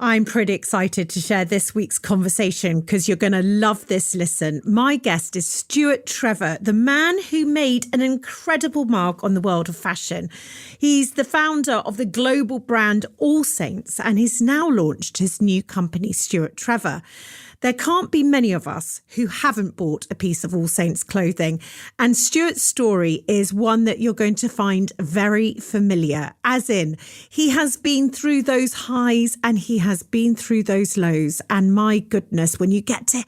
I'm pretty excited to share this week's conversation because you're going to love this listen. My guest is Stuart Trevor, the man who made an incredible mark on the world of fashion. He's the founder of the global brand All Saints, and he's now launched his new company, Stuart Trevor. There can't be many of us who haven't bought a piece of All Saints clothing. And Stuart's story is one that you're going to find very familiar, as in he has been through those highs and he has been through those lows. And my goodness, when you get to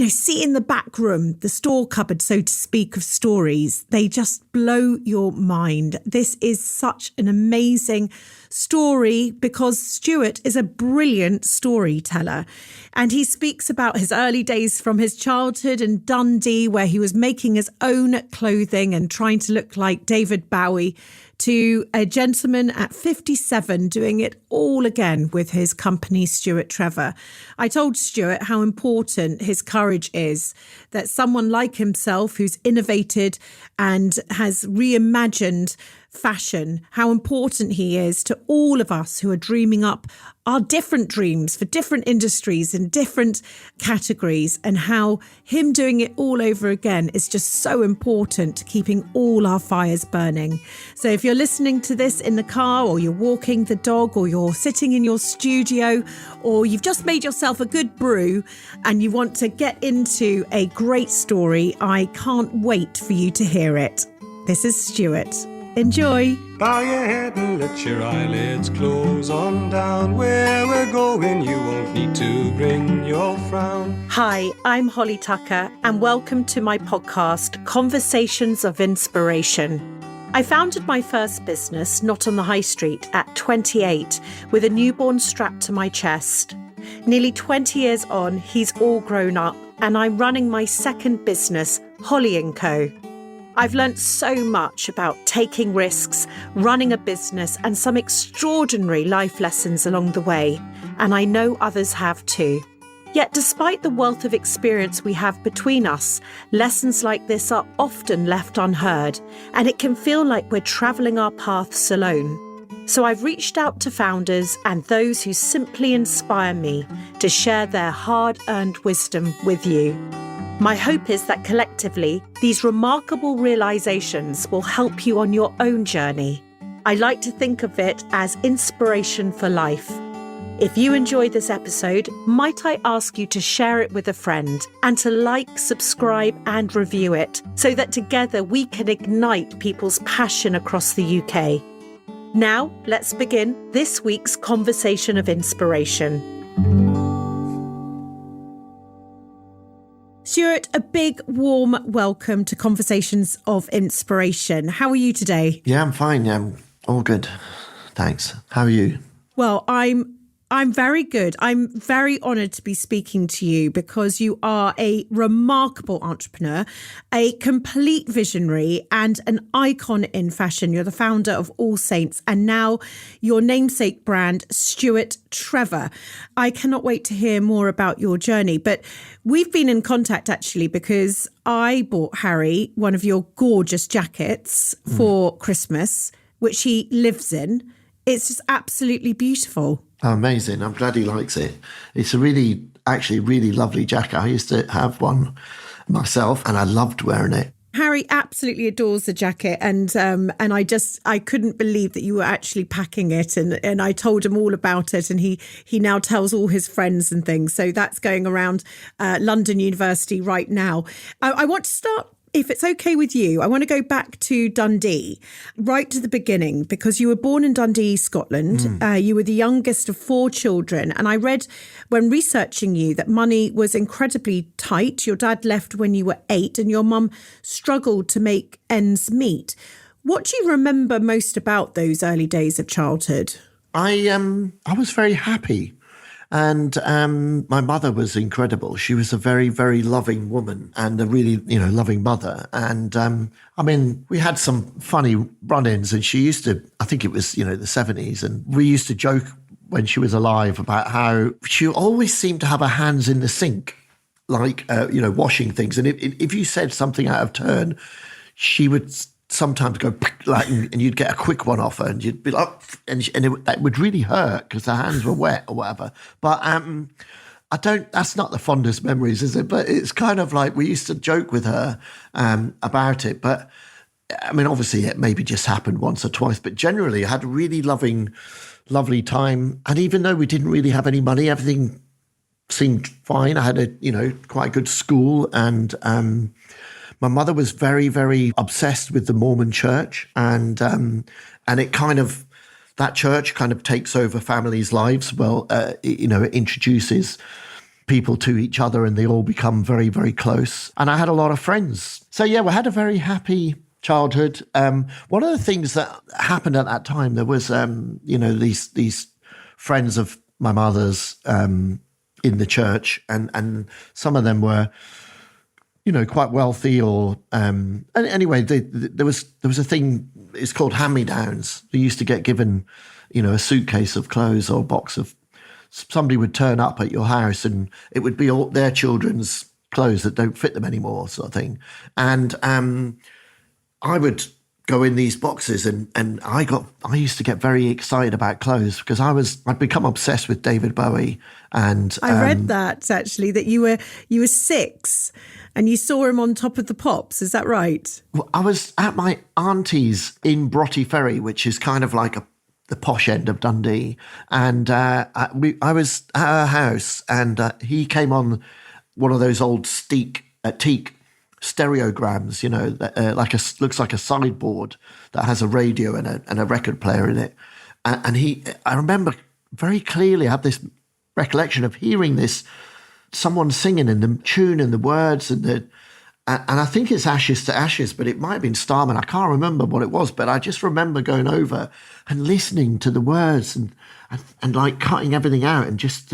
see in the back room, the store cupboard, so to speak, of stories, they just blow your mind. This is such an amazing story because Stuart is a brilliant storyteller. And he speaks about his early days from his childhood in Dundee, where he was making his own clothing and trying to look like David Bowie, to a gentleman at 57 doing it all again with his company, Stuart Trevor. I told Stuart how important his courage is, that someone like himself who's innovated and has reimagined fashion, how important he is to all of us who are dreaming up our different dreams for different industries and different categories, and how him doing it all over again is just so important to keeping all our fires burning. So if you're listening to this in the car, or you're walking the dog, or you're sitting in your studio, or you've just made yourself a good brew and you want to get into a great story, I can't wait for you to hear it. This is Stuart. Enjoy. Bow your head and let your eyelids close on down. Where we're going, you won't need to bring your frown. Hi, I'm Holly Tucker, and welcome to my podcast, Conversations of Inspiration. I founded my first business, not on the high street, at 28, with a newborn strapped to my chest. Nearly 20 years on, he's all grown up, and I'm running my second business, Holly & Co. I've learnt so much about taking risks, running a business, and some extraordinary life lessons along the way, and I know others have too. Yet despite the wealth of experience we have between us, lessons like this are often left unheard, and it can feel like we're travelling our paths alone. So I've reached out to founders and those who simply inspire me to share their hard-earned wisdom with you. My hope is that collectively, these remarkable realizations will help you on your own journey. I like to think of it as inspiration for life. If you enjoyed this episode, might I ask you to share it with a friend and to like, subscribe and review it so that together we can ignite people's passion across the UK. Now, let's begin this week's Conversation of Inspiration. Stuart, a big warm welcome to Conversations of Inspiration. How are you today? Yeah, I'm fine. Yeah, I'm all good. Thanks. How are you? Well, I'm very good. I'm very honoured to be speaking to you because you are a remarkable entrepreneur, a complete visionary and an icon in fashion. You're the founder of All Saints and now your namesake brand, Stuart Trevor. I cannot wait to hear more about your journey, but we've been in contact actually because I bought Harry one of your gorgeous jackets for Christmas, which he lives in. It's just absolutely beautiful. Oh, amazing. I'm glad he likes it. It's a really lovely jacket. I used to have one myself and I loved wearing it. Harry absolutely adores the jacket and I couldn't believe that you were actually packing it and I told him all about it and he now tells all his friends and things. So that's going around London University right now. I want to start, if it's okay with you, I want to go back to Dundee, right to the beginning, because you were born in Dundee, Scotland. You were the youngest of 4 children. And I read when researching you that money was incredibly tight. Your dad left when you were 8 and your mum struggled to make ends meet. What do you remember most about those early days of childhood? I was very happy. And my mother was incredible. She was a very, very loving woman and a really, loving mother. And we had some funny run-ins and she used to, I think it was, the 70s. And we used to joke when she was alive about how she always seemed to have her hands in the sink, like, washing things. And if you said something out of turn, she would sometimes go like, and you'd get a quick one off her, and you'd be like, that would really hurt because her hands were wet or whatever. But I don't. That's not the fondest memories, is it? But it's kind of like we used to joke with her about it. But I mean, obviously, it maybe just happened once or twice. But generally, I had a really lovely time. And even though we didn't really have any money, everything seemed fine. I had quite a good school, and my mother was very, very obsessed with the Mormon church, and it kind of, that church kind of takes over families' lives. Well, it introduces people to each other, and they all become very, very close. And I had a lot of friends. So yeah, we had a very happy childhood. One of the things that happened at that time, there was these friends of my mother's in the church, and some of them were quite wealthy, or and anyway, there was a thing. It's called hand-me-downs. They used to get given, a suitcase of clothes or a box of. Somebody would turn up at your house, and it would be all their children's clothes that don't fit them anymore, sort of thing. And I would go in these boxes, and I used to get very excited about clothes because I'd become obsessed with David Bowie. And I read that actually, that you were 6 and you saw him on Top of the Pops. Is that right? Well, I was at my auntie's in Broughty Ferry, which is kind of like the posh end of Dundee. And I was at her house, and he came on one of those old teak stereograms, that looks like a sideboard that has a radio and a record player in it. And I remember very clearly, I have this recollection of hearing someone singing in the tune and the words and I think it's Ashes to Ashes, but it might have been Starman. I can't remember what it was, but I just remember going over and listening to the words and like cutting everything out and just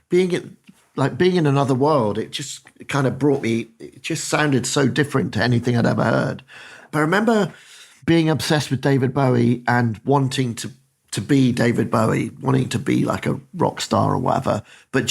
being in another world. It just kind of brought me, it just sounded so different to anything I'd ever heard. But I remember being obsessed with David Bowie and wanting to be David Bowie, wanting to be like a rock star or whatever, but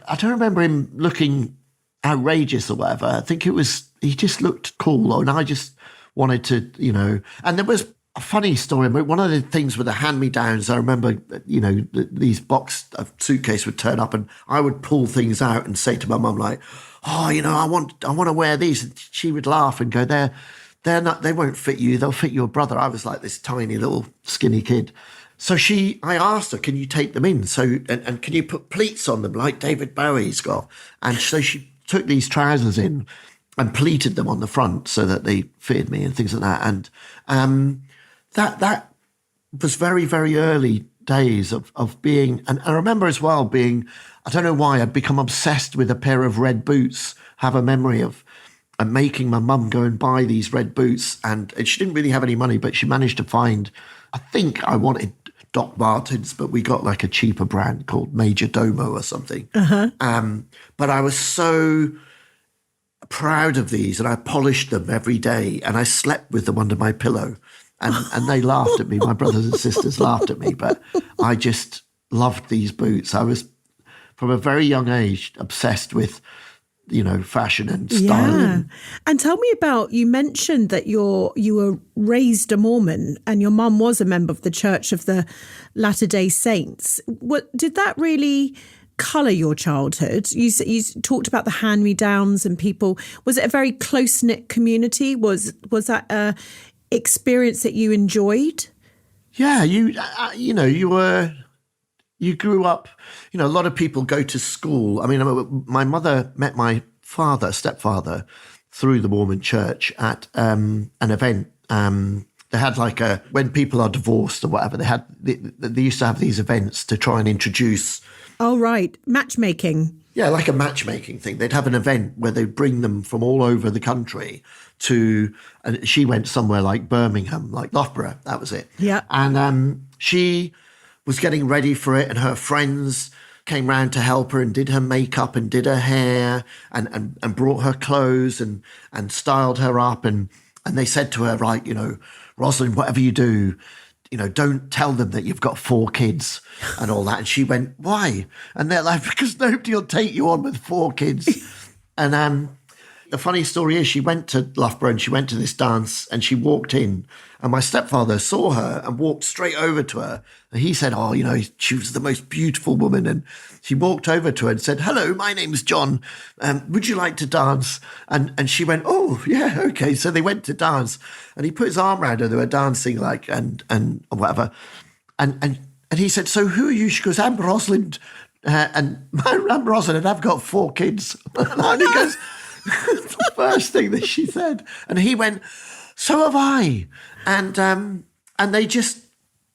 I don't remember him looking outrageous or whatever. I think he just looked cool, and I just wanted to, and there was a funny story. One of the things with the hand-me-downs, I remember, these box of suitcase would turn up, and I would pull things out and say to my mum, like, oh, I want to wear these. And she would laugh and go, they won't fit you. They'll fit your brother. I was like this tiny little skinny kid. So I asked her, can you take them in? So, and can you put pleats on them like David Bowie's got? And so she took these trousers in and pleated them on the front so that they fitted me and things like that. And that was very, very early days of being, and I remember as well being, I don't know why, I'd become obsessed with a pair of red boots, have a memory of making my mum go and buy these red boots. And she didn't really have any money, but she managed to find, I think I wanted Doc Martens, but we got like a cheaper brand called Major Domo or something. But I was so proud of these, and I polished them every day, and I slept with them under my pillow, and they laughed at me. My brothers and sisters laughed at me, but I just loved these boots. I was, from a very young age, obsessed with fashion and style. Yeah. And tell me about, you mentioned that you were raised a Mormon and your mum was a member of the Church of the Latter-day Saints. Did that really colour your childhood? You talked about the hand-me-downs and people. Was it a very close-knit community? Was that a experience that you enjoyed? Yeah, you grew up, a lot of people go to school. I mean, my mother met my stepfather, through the Mormon church at an event. They had when people are divorced or whatever, they used to have these events to try and introduce. Oh, right. Matchmaking. Yeah, like a matchmaking thing. They'd have an event where they'd bring them from all over the country and she went somewhere like Birmingham, like Loughborough, that was it. Yeah. And she was getting ready for it, and her friends came round to help her and did her makeup and did her hair and brought her clothes and styled her up. And they said to her, right, Rosalind, whatever you do, don't tell them that you've got 4 kids and all that. And she went, why? And they're like, because nobody will take you on with 4 kids. And the funny story is she went to Loughborough and she went to this dance and she walked in and my stepfather saw her and walked straight over to her. And he said, oh, you know, she was the most beautiful woman. And she walked over to her and said, hello, my name's John. Would you like to dance? And she went, oh, yeah, okay. So they went to dance and he put his arm around her. They were dancing like, and whatever. And he said, so who are you? She goes, I'm Rosalind. And I'm Rosalind and I've got 4 kids. And he goes, the first thing that she said. And he went, so have I. And they just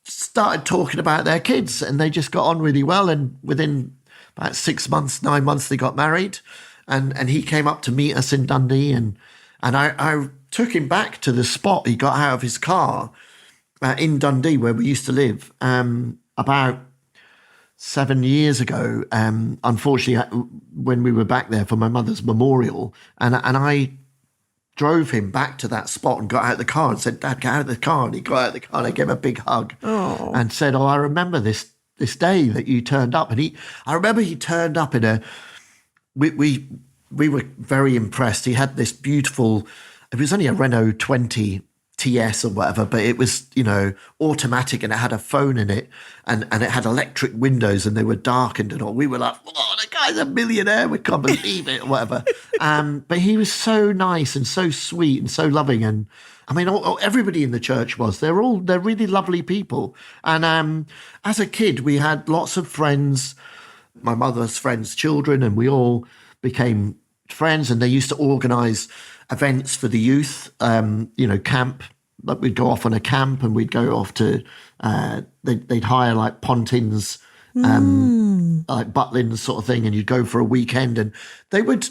started talking about their kids and they just got on really well. And within about 6 months, 9 months, they got married. And he came up to meet us in Dundee. And I took him back to the spot. He got out of his car in Dundee where we used to live about 7 years ago, unfortunately, when we were back there for my mother's memorial, and I drove him back to that spot and got out of the car and said, Dad, get out of the car. And he got out of the car and I gave him a big hug and said, oh, I remember this day that you turned up. And I remember he turned up in we were very impressed. He had this beautiful, it was only a Renault 20 TS or whatever, but it was, you know, automatic and it had a phone in it and it had electric windows and they were darkened and all. We were like, oh, the guy's a millionaire. We can't believe it or whatever. But he was so nice and so sweet and so loving. And I mean, everybody in the church was. They're really lovely people. And as a kid, we had lots of friends, my mother's friends' children, and we all became friends and they used to organise events for the youth, camp. Like we'd go off on a camp and we'd go off to, they'd hire like Pontins, like Butlins sort of thing, and you'd go for a weekend and they would.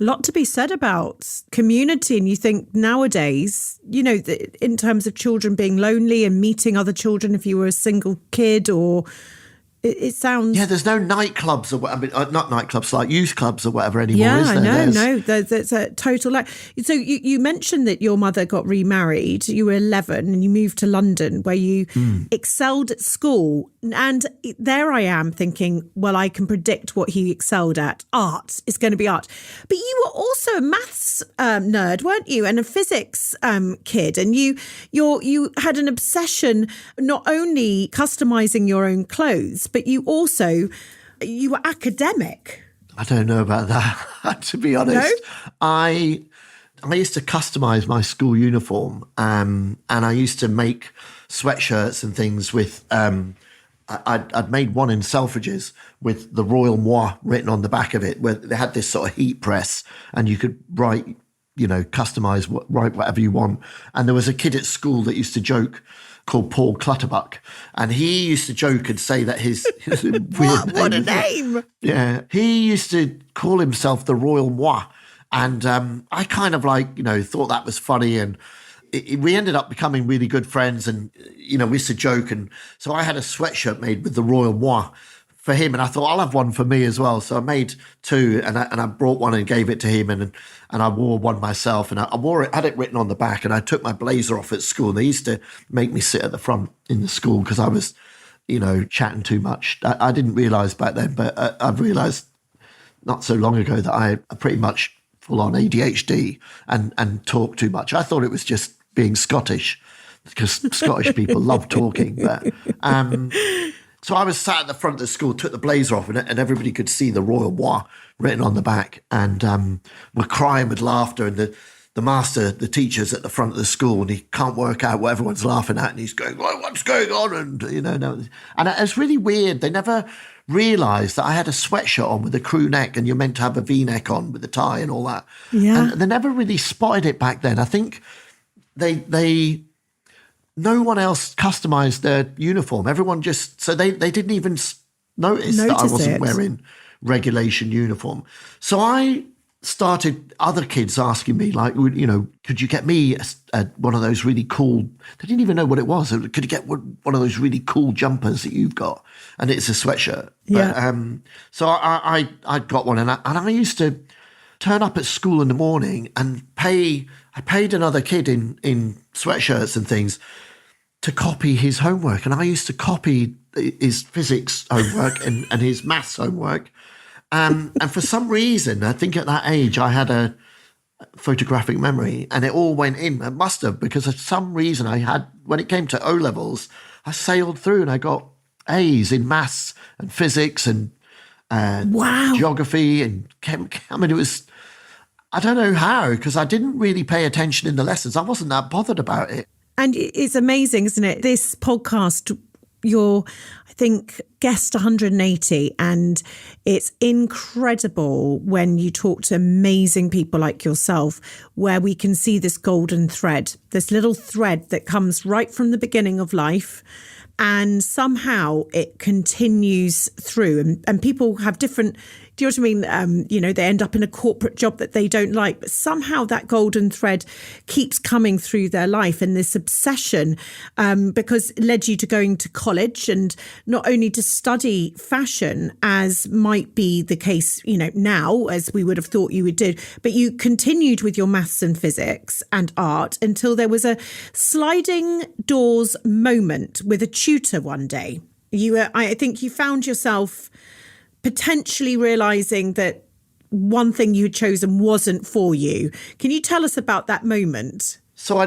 A lot to be said about community. And you think nowadays, you know, in terms of children being lonely and meeting other children if you were a single kid or... It sounds... Yeah, there's no nightclubs or I mean, not nightclubs, like youth clubs or whatever anymore, yeah, is there? No. There's a total... So you mentioned that your mother got remarried. You were 11 and you moved to London where you excelled at school. And there I am thinking, well, I can predict what he excelled at. Art is going to be art. But you were also a maths nerd, weren't you? And a physics kid. And you had an obsession not only customising your own clothes, but you were academic. I don't know about that, to be honest. No? I used to customise my school uniform and I used to make sweatshirts and things with... I'd made one in Selfridges with the Royal Moi written on the back of it, where they had this sort of heat press and you could write, you know, customise, write whatever you want. And there was a kid at school that used to joke called Paul Clutterbuck. And he used to joke and say that his weird what a name! Yeah. He used to call himself the Royal Moi. And I kind of like, you know, thought that was funny. And we ended up becoming really good friends and, you know, we used to joke. And so I had a sweatshirt made with the Royal Moi for him. And I thought, I'll have one for me as well. So I made 2 and I brought one and gave it to him. And I wore one myself and I wore it, had it written on the back. And I took my blazer off at school. They used to make me sit at the front in the school because I was, you know, chatting too much. I didn't realise back then, but I've realised not so long ago that I pretty much full on ADHD and talk too much. I thought it was just being Scottish because Scottish people love talking. But so I was sat at the front of the school, took the blazer off and everybody could see the Royal Moi written on the back and we're crying with laughter and the master, the teacher's at the front of the school and he can't work out what everyone's laughing at and he's going, well, what's going on? And, you know, and it's really weird. They never realised that I had a sweatshirt on with a crew neck and you're meant to have a V-neck on with a tie and all that. Yeah. And they never really spotted it back then. I think no one else customised their uniform. Everyone just, so they didn't even notice that I wasn't wearing regulation uniform. So I started other kids asking me, like, you know, could you get me one of those really cool, they didn't even know what it was. Could you get one of those really cool jumpers that you've got? And it's a sweatshirt. Yeah. But, so I got one and I used to turn up at school in the morning and I paid another kid in sweatshirts and things to copy his homework. And I used to copy his physics homework and his maths homework. And for some reason, I think at that age, I had photographic memory, and it all went in. It must have, because for some reason when it came to O-levels, I sailed through and I got A's in maths and physics and Wow. geography and I mean, it was, I don't know how, because I didn't really pay attention in the lessons. I wasn't that bothered about it. And it's amazing, isn't it? This podcast, you're, I think, guest 180, and it's incredible when you talk to amazing people like yourself, where we can see this golden thread, this little thread that comes right from the beginning of life, and somehow it continues through. And people have different, do you know what I mean? They end up in a corporate job that they don't like, but somehow that golden thread keeps coming through their life. And this obsession, because it led you to going to college, and not only to study fashion, as might be the case, now, as we would have thought you would do, but you continued with your maths and physics and art until there was a sliding doors moment with a tutor one day. I think you found yourself potentially realising that one thing you had chosen wasn't for you. Can you tell us about that moment? So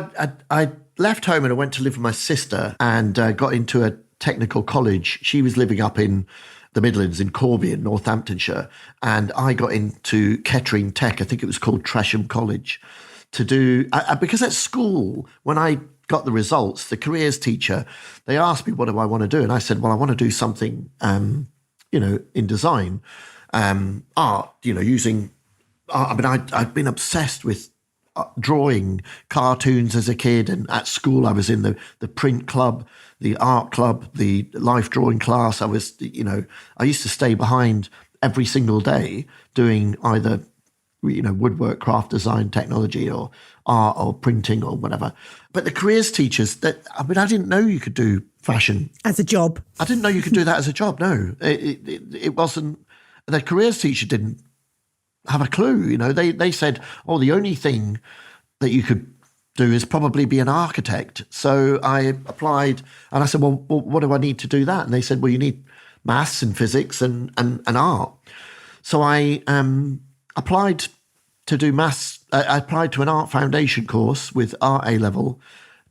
I left home and I went to live with my sister and got into a technical college. She was living up in the Midlands in Corby in Northamptonshire, and I got into Kettering Tech, I think it was called Tresham College, to do, because at school, when I got the results, the careers teacher, they asked me, what do I want to do? And I said, well, I want to do something in design, art, using art. I mean, I'd been obsessed with drawing cartoons as a kid, and at school I was in the print club, the art club, the life drawing class. I used to stay behind every single day doing either, woodwork, craft design, technology, or art, or printing, or whatever. But the careers teachers, I didn't know you could do fashion as a job. I didn't know you could do that as a job. No, it wasn't. The careers teacher didn't have a clue. They said, oh, the only thing that you could do is probably be an architect. So I applied and I said, well, what do I need to do that? And they said, well, you need maths and physics and art. So I applied to do maths. I applied to an art foundation course with art A-level,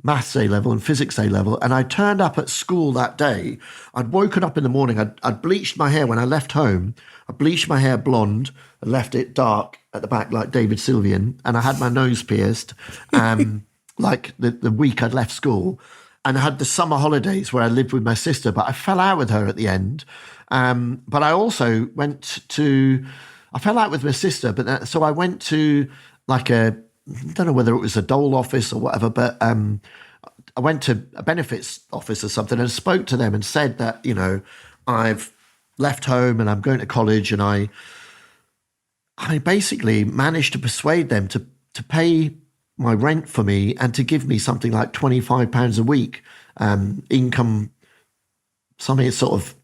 maths A-level and physics A-level. And I turned up at school that day. I'd woken up in the morning. I'd bleached my hair when I left home. I bleached my hair blonde and left it dark at the back like David Sylvian. And I had my nose pierced like the week I'd left school. And I had the summer holidays where I lived with my sister, but I fell out with her at the end. But I also I fell out with my sister, so I went to like I don't know whether it was a dole office or whatever, but I went to a benefits office or something and spoke to them and said that, I've left home and I'm going to college, and I basically managed to persuade them to pay my rent for me and to give me something like £25 a week income, something sort of,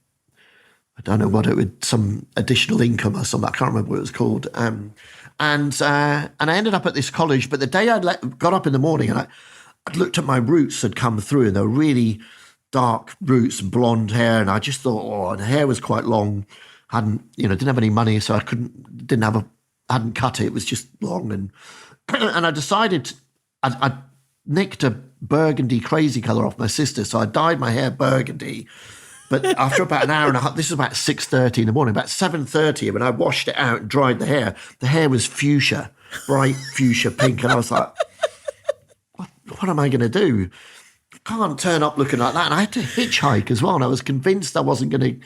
I don't know what it would, some additional income or something. I can't remember what it was called. And I ended up at this college. But the day I got up in the morning and I'd looked at my roots had come through, and they were really dark roots, blonde hair. And I just thought, the hair was quite long. Didn't have any money, so I hadn't cut it. It was just long. And I decided I nicked a burgundy crazy colour off my sister. So I dyed my hair burgundy. But after about an hour and a half, this was about 6:30 in the morning, about 7:30, when I washed it out and dried the hair was fuchsia, bright fuchsia pink. And I was like, what am I going to do? I can't turn up looking like that. And I had to hitchhike as well. And I was convinced I wasn't going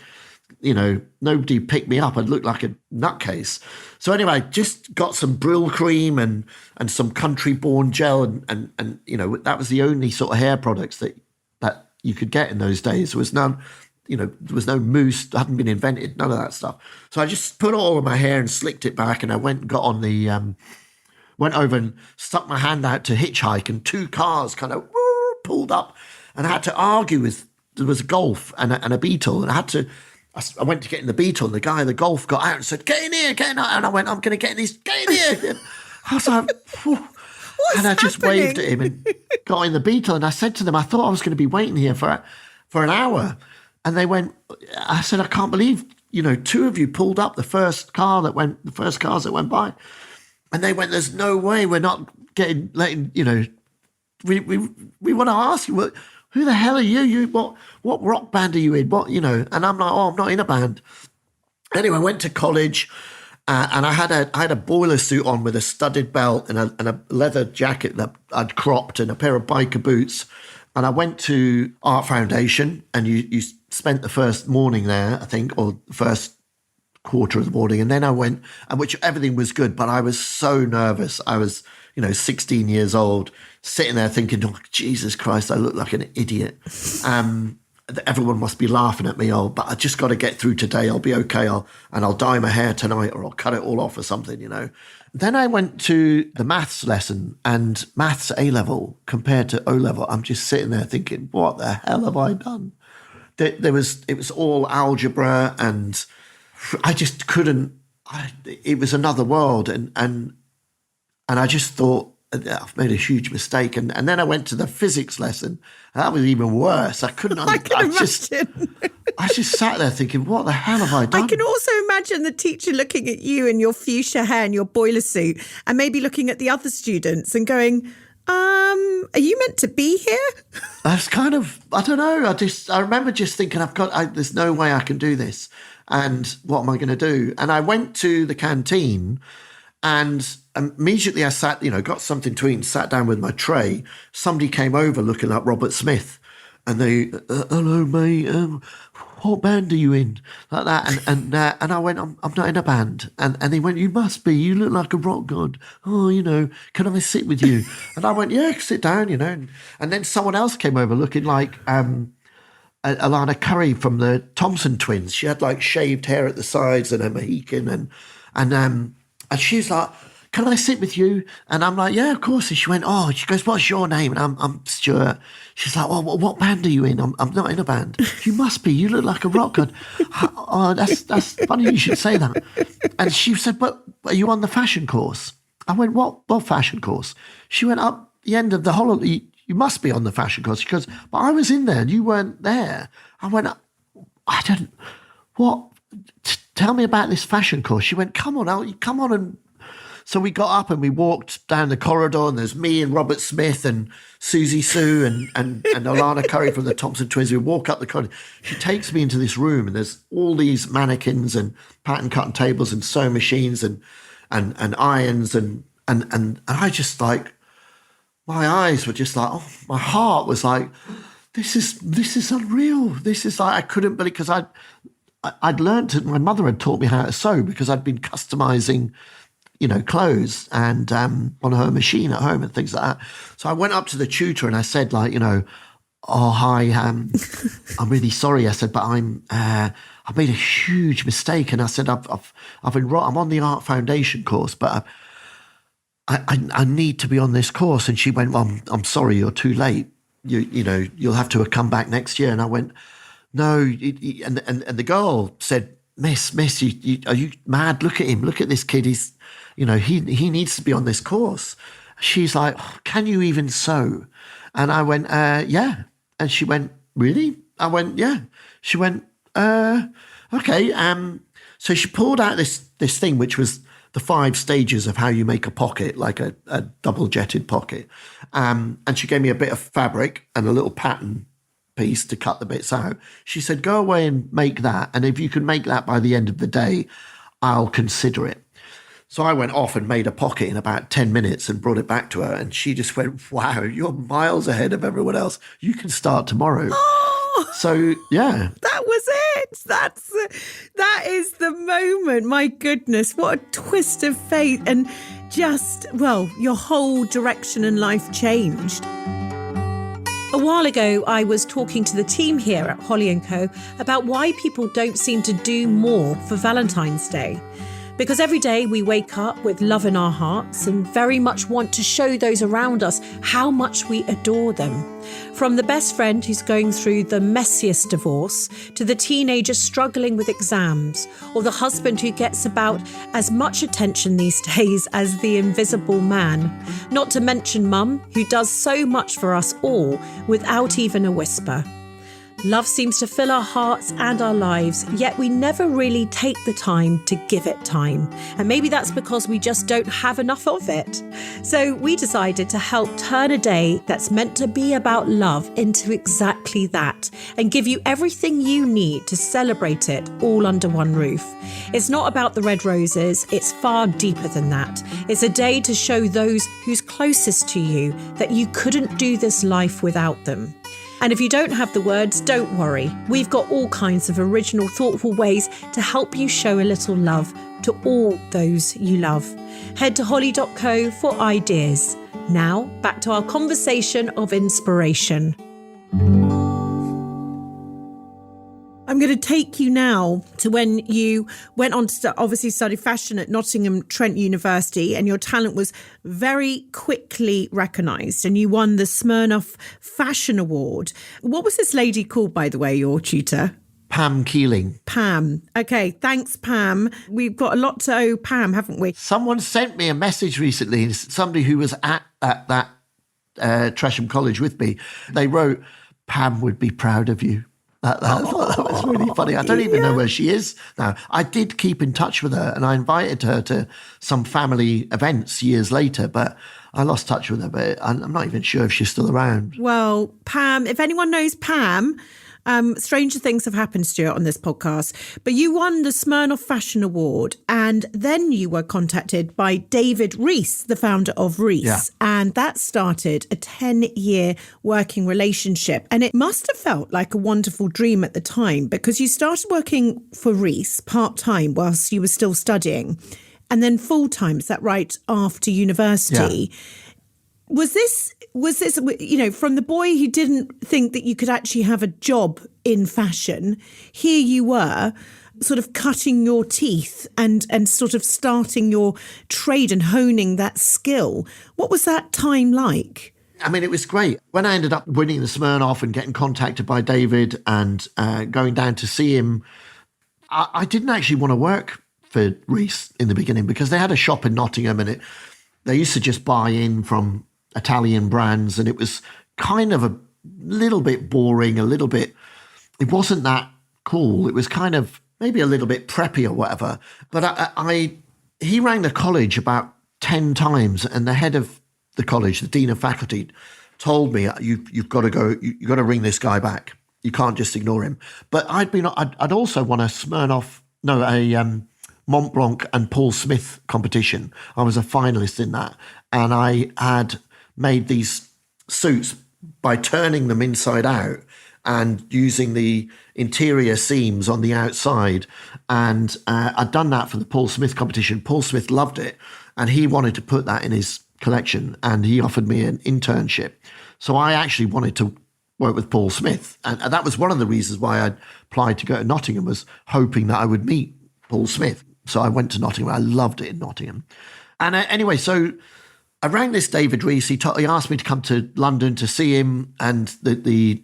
to, nobody picked me up. I'd look like a nutcase. So anyway, I just got some Brill cream and some Country Born gel. And that was the only sort of hair products that you could get in those days. There was none. There was no mousse, hadn't been invented, none of that stuff. So I just put it all in my hair and slicked it back, and I went and got on went over and stuck my hand out to hitchhike, and two cars kind of pulled up, and I had to argue there was a Golf and a Beetle, and I went to get in the Beetle, and the guy in the Golf got out and said, get in here, get in here. And I went, I'm going to get in this, get in here. I was like, and I just waved at him and got in the Beetle, and I said to them, I thought I was going to be waiting here for an hour. And they went, I said, I can't believe, two of you pulled up the first cars that went by. And they went, there's no way we're not letting, we want to ask you, who the hell are you? What rock band are you in? And I'm like, oh, I'm not in a band. Anyway, I went to college and I had a boiler suit on with a studded belt and a leather jacket that I'd cropped and a pair of biker boots. And I went to Art Foundation, and you spent the first morning there, I think, or the first quarter of the morning. And then I went, and which everything was good, but I was so nervous. I was, 16 years old, sitting there thinking, oh, Jesus Christ, I look like an idiot. Everyone must be laughing at me. Oh, but I just got to get through today. I'll be okay. I'll dye my hair tonight, or I'll cut it all off or something, Then I went to the maths lesson, and maths A-level compared to O-level, I'm just sitting there thinking, what the hell have I done? It was all algebra, and I just couldn't. It was another world, and I just thought, I've made a huge mistake. And then I went to the physics lesson. And that was even worse. I couldn't. I can imagine. I just sat there thinking, what the hell have I done? I can also imagine the teacher looking at you in your fuchsia hair and your boiler suit, and maybe looking at the other students and going, are you meant to be here? That's kind of, I don't know. I remember just thinking, there's no way I can do this. And what am I going to do? And I went to the canteen, and immediately I sat, got something to eat and sat down with my tray. Somebody came over looking like Robert Smith, and they, hello, mate, what band are you in? Like that. And I went, I'm not in a band. And they went, you must be. You look like a rock god. Oh, can I sit with you? And I went, yeah, sit down, And then someone else came over looking like Alana Curry from the Thompson twins. She had like shaved hair at the sides and a Mohican, and she was like, can I sit with you? And I'm like, yeah, of course. And she goes, what's your name? And I'm Stuart. She's like, what band are you in? I'm not in a band. You must be. You look like a rock god. Oh, that's funny you should say that. And she said, but are you on the fashion course? I went, what fashion course? She went, up the end of the holiday, you must be on the fashion course. She goes, but I was in there and you weren't there. I went, I don't, what? Tell me about this fashion course. She went, come on. And so we got up and we walked down the corridor, and there's me and Robert Smith and Susie Sue and Alana Curry from the Thompson twins. We walk up the corridor. She takes me into this room, and there's all these mannequins and pattern cutting tables and sewing machines and irons and I just like, my eyes were just like, oh, my heart was like, this is unreal. This is like, I couldn't believe, because I'd learned it. My mother had taught me how to sew because I'd been customizing, clothes and on her machine at home and things like that. So I went up to the tutor and I said, like, oh, hi, I'm really sorry. I said, but I made a huge mistake. And I said, I'm on the Art Foundation course, but I need to be on this course. And she went, well, I'm sorry, you're too late. You'll have to come back next year. And I went, no. And the girl said, Miss, are you mad? Look at him. Look at this kid. He's, he needs to be on this course. She's like, oh, can you even sew? And I went, yeah. And she went, really? I went, yeah. She went, okay. So she pulled out this thing, which was the 5 stages of how you make a pocket, like a double jetted pocket. And she gave me a bit of fabric and a little pattern piece to cut the bits out. She said, go away and make that. And if you can make that by the end of the day, I'll consider it. So I went off and made a pocket in about 10 minutes and brought it back to her. And she just went, wow, you're miles ahead of everyone else. You can start tomorrow. Oh, so, yeah. That was it. That is the moment. My goodness, what a twist of fate. And just, well, your whole direction in life changed. A while ago, I was talking to the team here at Holly & Co. about why people don't seem to do more for Valentine's Day. Because every day we wake up with love in our hearts and very much want to show those around us how much we adore them. From the best friend who's going through the messiest divorce, to the teenager struggling with exams, or the husband who gets about as much attention these days as the invisible man. Not to mention Mum, who does so much for us all without even a whisper. Love seems to fill our hearts and our lives, yet we never really take the time to give it time. And maybe that's because we just don't have enough of it. So we decided to help turn a day that's meant to be about love into exactly that, and give you everything you need to celebrate it all under one roof. It's not about the red roses, it's far deeper than that. It's a day to show those who's closest to you that you couldn't do this life without them. And if you don't have the words, don't worry. We've got all kinds of original, thoughtful ways to help you show a little love to all those you love. Head to holly.co for ideas. Now, back to our conversation of inspiration. I'm going to take you now to when you went on to obviously study fashion at Nottingham Trent University, and your talent was very quickly recognised and you won the Smirnoff Fashion Award. What was this lady called, by the way, your tutor? Pam Keeling. Pam. Okay, thanks, Pam. We've got a lot to owe Pam, haven't we? Someone sent me a message recently, somebody who was at that Tresham College with me. They wrote, Pam would be proud of you. I thought that was really funny. I don't even know where she is now. I did keep in touch with her and I invited her to some family events years later, but I lost touch with her. But I'm not even sure if she's still around. Well, Pam, if anyone knows Pam, stranger things have happened, Stuart, on this podcast. But you won the Smirnoff Fashion Award, and then you were contacted by David Reiss, the founder of Reiss. Yeah. And that started a 10-year working relationship. And it must have felt like a wonderful dream at the time, because you started working for Reiss part-time whilst you were still studying, and then full-time, is that right, after university? Yeah. Was this, you know, from the boy who didn't think that you could actually have a job in fashion, here you were sort of cutting your teeth and sort of starting your trade and honing that skill. What was that time like? I mean, it was great. When I ended up winning the Smirnoff and getting contacted by David and going down to see him, I didn't actually want to work for Reiss in the beginning, because they had a shop in Nottingham and they used to just buy in from Italian brands, and it was kind of a little bit boring, it wasn't that cool. It was kind of maybe a little bit preppy or whatever. But he rang the college about 10 times, and the head of the college, the dean of faculty, told me, you've got to go, you've got to ring this guy back. You can't just ignore him. But I'd also won a Mont Blanc and Paul Smith competition. I was a finalist in that, and I had made these suits by turning them inside out and using the interior seams on the outside. And I'd done that for the Paul Smith competition. Paul Smith loved it, and he wanted to put that in his collection, and he offered me an internship. So I actually wanted to work with Paul Smith. And that was one of the reasons why I applied to go to Nottingham, was hoping that I would meet Paul Smith. So I went to Nottingham. I loved it in Nottingham. And anyway, so I rang this David Reiss. He asked me to come to London to see him, and the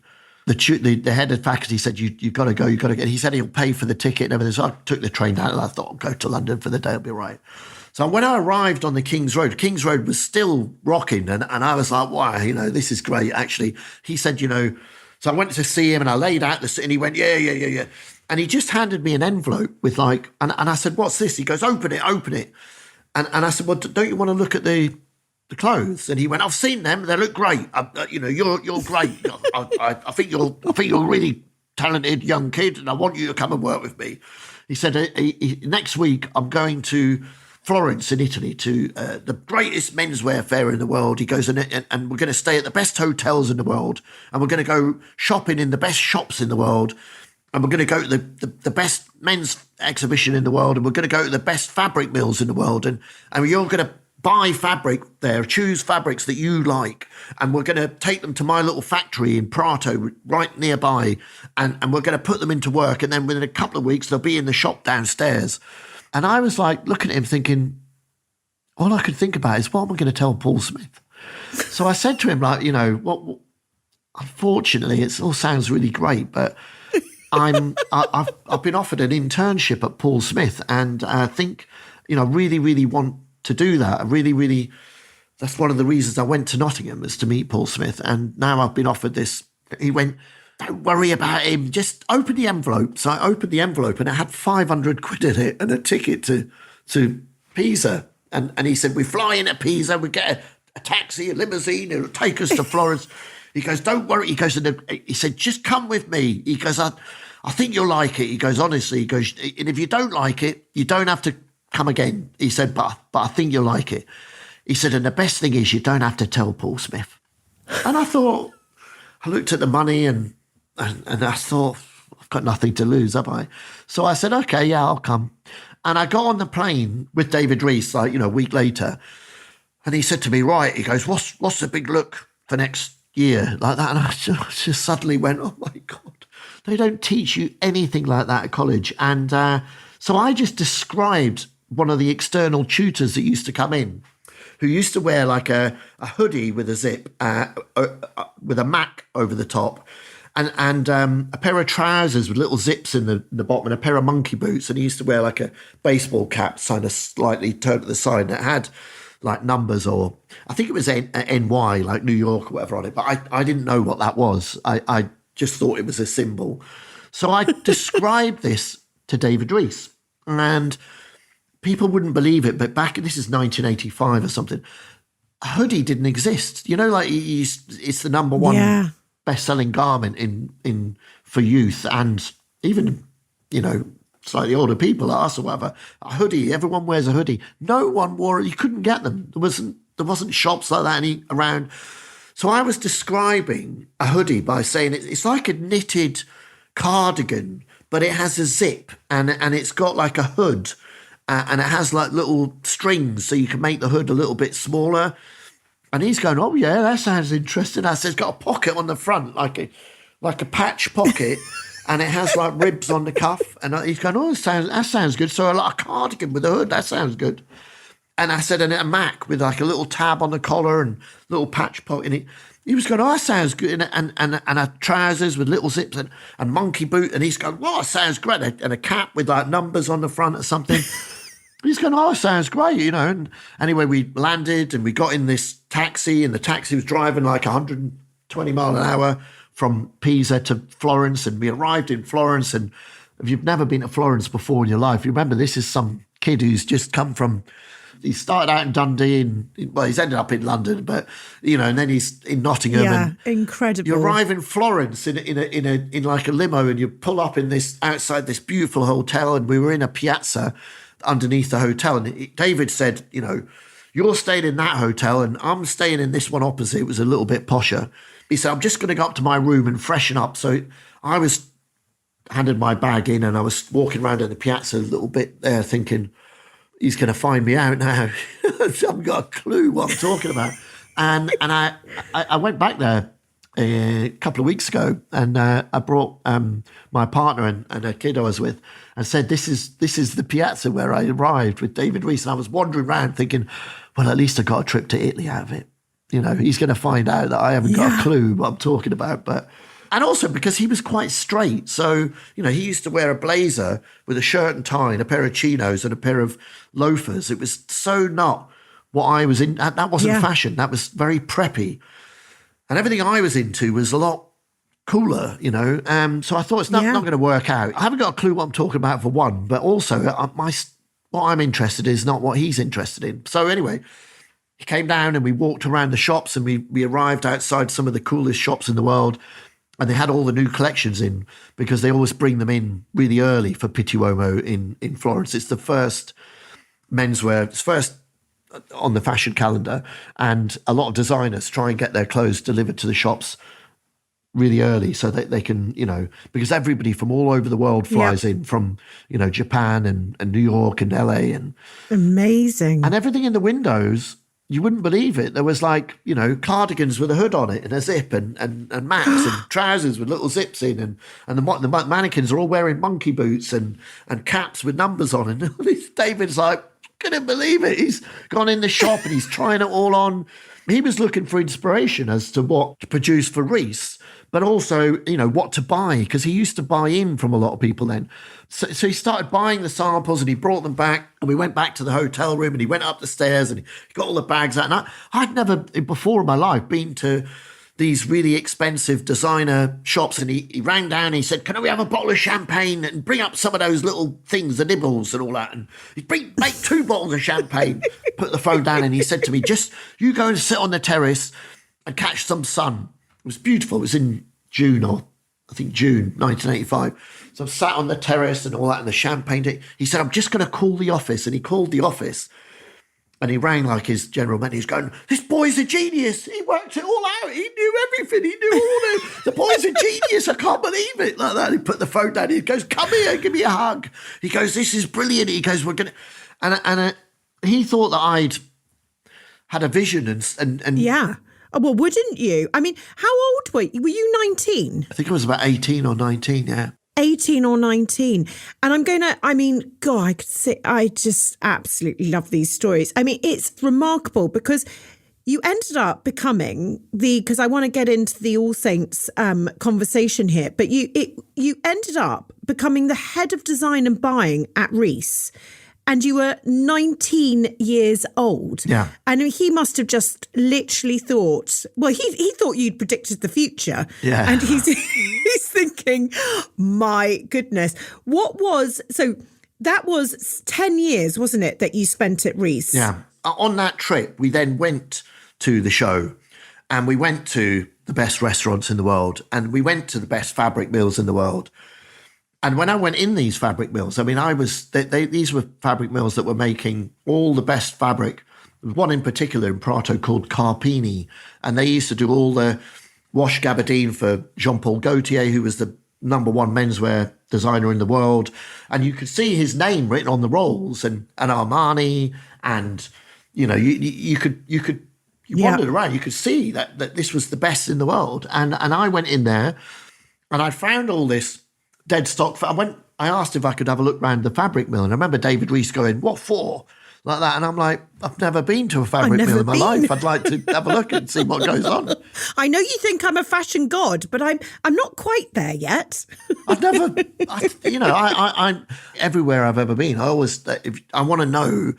head of faculty said, you've got to go, He said he'll pay for the ticket and everything. So I took the train down, and I thought, I'll go to London for the day, it'll be all right. So when I arrived on the King's Road was still rocking, and I was like, wow, this is great, actually. He said, so I went to see him, and I laid out and he went, yeah. And he just handed me an envelope with and I said, what's this? He goes, open it. And I said, well, don't you want to look at the clothes? And he went, I've seen them. They look great. You're great. I think you're a really talented young kid, and I want you to come and work with me. He said, next week I'm going to Florence in Italy to the greatest menswear fair in the world. He goes, and we're going to stay at the best hotels in the world, and we're going to go shopping in the best shops in the world, and we're going to go to the best men's exhibition in the world, and we're going to go to the best fabric mills in the world, and you're going to buy fabric there, choose fabrics that you like, and we're going to take them to my little factory in Prato, right nearby, and we're going to put them into work, and then within a couple of weeks they'll be in the shop downstairs. And I was like looking at him thinking, all I could think about is, what am I going to tell Paul Smith? So I said to him, what unfortunately, it all sounds really great, but I've been offered an internship at Paul Smith, and I think, really, really want to do that. That's one of the reasons I went to Nottingham, is to meet Paul Smith. And now I've been offered this. He went, don't worry about him. Just open the envelope. So I opened the envelope and it had 500 quid in it and a ticket to Pisa. And he said, we fly in at Pisa, we get a taxi, a limousine, it'll take us to Florence. He goes, don't worry. He goes, he said, just come with me. He goes, I think you'll like it. He goes, honestly, he goes, and if you don't like it, you don't have to come again. He said, but I think you'll like it. He said, and the best thing is you don't have to tell Paul Smith. And I thought, I looked at the money and I thought, I've got nothing to lose, have I? So I said, okay, yeah, I'll come. And I got on the plane with David Reiss, like, a week later. And he said to me, right, he goes, what's the big look for next year? Like that. And I just suddenly went, oh my God, they don't teach you anything like that at college. And so I just described one of the external tutors that used to come in, who used to wear like a hoodie with a zip, with a Mac over the top, and a pair of trousers with little zips in the bottom, and a pair of monkey boots. And he used to wear like a baseball cap, kind of slightly turned to the side, and it had like numbers, or I think it was NY, like New York or whatever on it. But I didn't know what that was. I just thought it was a symbol. So I described this to David Reiss, and people wouldn't believe it, but this is 1985 or something, a hoodie didn't exist. Like it's the number one best-selling garment in for youth and even, slightly older people like us or whatever. A hoodie, everyone wears a hoodie. No one wore it. You couldn't get them. There wasn't shops like that around. So I was describing a hoodie by saying it's like a knitted cardigan, but it has a zip and it's got like a hood. And it has like little strings so you can make the hood a little bit smaller. And he's going, oh yeah, that sounds interesting. I said, it's got a pocket on the front, like a patch pocket, and it has like ribs on the cuff. And he's going, oh, that sounds good. So like a cardigan with a hood, that sounds good. And I said, and a Mac with like a little tab on the collar and little patch pocket in it. He was going, oh, that sounds good. And a trousers with little zips and monkey boot. And he's going, well, that sounds great. And a cap with like numbers on the front or something. He's going, oh, sounds great, And anyway, we landed and we got in this taxi, and the taxi was driving like 120 mile an hour from Pisa to Florence. And we arrived in Florence. And if you've never been to Florence before in your life, you remember this is some kid who's just come from, he started out in Dundee well, he's ended up in London, but, and then he's in Nottingham. Yeah, and incredible. You arrive in Florence in like a limo, and you pull up in outside this beautiful hotel, and we were in a piazza underneath the hotel. And David said, you're staying in that hotel and I'm staying in this one opposite. It was a little bit posher. He said, I'm just going to go up to my room and freshen up. So I handed my bag in, and I was walking around in the piazza a little bit there thinking, he's going to find me out now. I haven't got a clue what I'm talking about. And I went back there a couple of weeks ago, and I brought my partner and a kid I was with, and said, this is the piazza where I arrived with David Reiss. And I was wandering around thinking, well, at least I got a trip to Italy out of it. He's going to find out that I haven't got a clue what I'm talking about. And also because he was quite straight. So, he used to wear a blazer with a shirt and tie and a pair of chinos and a pair of loafers. It was so not what I was in. That wasn't fashion. That was very preppy. And everything I was into was a lot cooler, So I thought it's not going to work out. I haven't got a clue what I'm talking about for one, but also what I'm interested in is not what he's interested in. So anyway, he came down and we walked around the shops, and we arrived outside some of the coolest shops in the world, and they had all the new collections in because they always bring them in really early for Pitti Uomo in Florence. It's the first menswear, it's first on the fashion calendar, and a lot of designers try and get their clothes delivered to the shops really early so that they can, because everybody from all over the world flies in from, Japan and New York and LA and amazing. And everything in the windows, you wouldn't believe it. There was like, cardigans with a hood on it and a zip and Macs and trousers with little zips in and the mannequins are all wearing monkey boots and caps with numbers on. And David's like, couldn't believe it. He's gone in the shop and he's trying it all on. He was looking for inspiration as to what to produce for Reiss, but also, what to buy, because he used to buy in from a lot of people then. So he started buying the samples and he brought them back, and we went back to the hotel room and he went up the stairs and he got all the bags out. And I'd never before in my life been to these really expensive designer shops, and he rang down and he said, can we have a bottle of champagne and bring up some of those little things, the nibbles and all that, and he'd make 2 bottles of champagne, put the phone down, and he said to me, just you go and sit on the terrace and catch some sun. It was beautiful. It was in June 1985. So I sat on the terrace and all that, and the champagne. He said, I'm just going to call the office. And he called the office. And he rang like his general manager. He's going, this boy's a genius. He worked it all out. He knew everything. He knew all the boy's a genius. I can't believe it. Like that. He put the phone down. He goes, come here, give me a hug. He goes, this is brilliant. He goes, we're going to... And he thought that I'd had a vision and yeah. Oh, well, wouldn't you? I mean, how old were you? Were you 19? I think I was about 18 or 19, yeah. 18 or 19. And God, I just absolutely love these stories. I mean, it's remarkable because you ended up becoming because I want to get into the All Saints conversation here, but you ended up becoming the head of design and buying at Reiss. And you were 19 years old. Yeah. And he must have just literally thought, well, he thought you'd predicted the future. Yeah. And he's thinking, my goodness, so that was 10 years, wasn't it, that you spent at Reiss? Yeah. On that trip, we then went to the show and we went to the best restaurants in the world and we went to the best fabric mills in the world. And when I went in these fabric mills, I mean, these were fabric mills that were making all the best fabric. There was one in particular in Prato called Carpini, and they used to do all the wash gabardine for Jean-Paul Gaultier, who was the #1 menswear designer in the world. And you could see his name written on the rolls, and Armani, and you wandered around. You could see that this was the best in the world. And I went in there, and I found all this dead stock. I asked if I could have a look around the fabric mill, and I remember David Reiss going, what for? Like that. And I'm like, I've never been to a fabric mill in my life. I'd like to have a look and see what goes on. I know you think I'm a fashion god, but I'm not quite there yet. I'm everywhere I've ever been, I want to know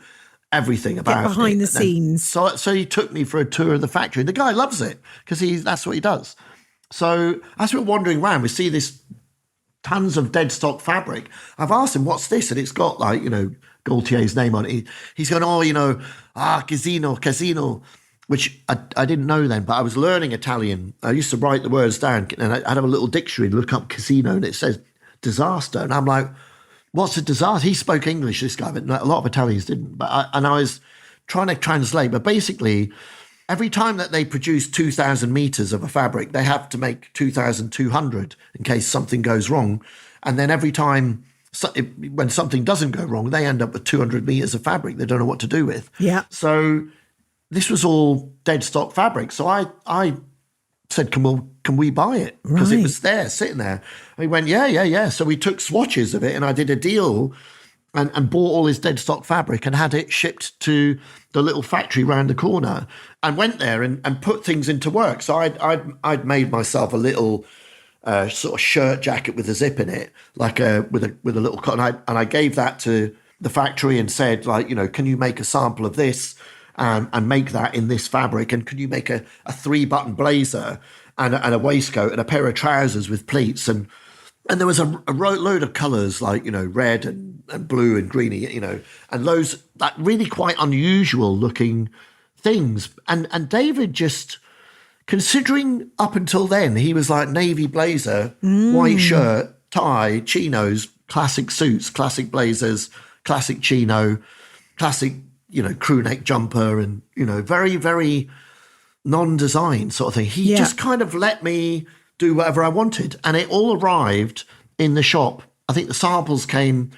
everything about behind the scenes. So he took me for a tour of the factory, and the guy loves it because that's what he does. So as we're wandering around, we see this tons of dead stock fabric. I've asked him, what's this? And it's got Gaultier's name on it. He's going, Casino, which I didn't know then, but I was learning Italian. I used to write the words down, and I'd have a little dictionary and look up casino, and it says disaster. And I'm like, what's a disaster? He spoke English, this guy, but a lot of Italians didn't. I was trying to translate, but basically, every time that they produce 2,000 meters of a fabric, they have to make 2,200 in case something goes wrong. And then every time, when something doesn't go wrong, they end up with 200 meters of fabric they don't know what to do with. Yeah. So this was all dead stock fabric. So I said, can we buy it? Because it was there, sitting there. And he went, yeah. So we took swatches of it, and I did a deal and bought all his dead stock fabric and had it shipped to the little factory round the corner, and went there and put things into work. So I'd made myself a little sort of shirt jacket with a zip in it, like with a little cotton. And I gave that to the factory and said, can you make a sample of this and make that in this fabric? And can you make a 3-button blazer and a waistcoat and a pair of trousers with pleats? And there was a load of colours like, red and blue and greeny, and loads like really quite unusual looking things. And David just, considering up until then, he was like navy blazer, white shirt, tie, chinos, classic suits, classic blazers, classic chino, classic, crew neck jumper, and, very, very non-design sort of thing. He just kind of let me do whatever I wanted. And it all arrived in the shop. I think the samples came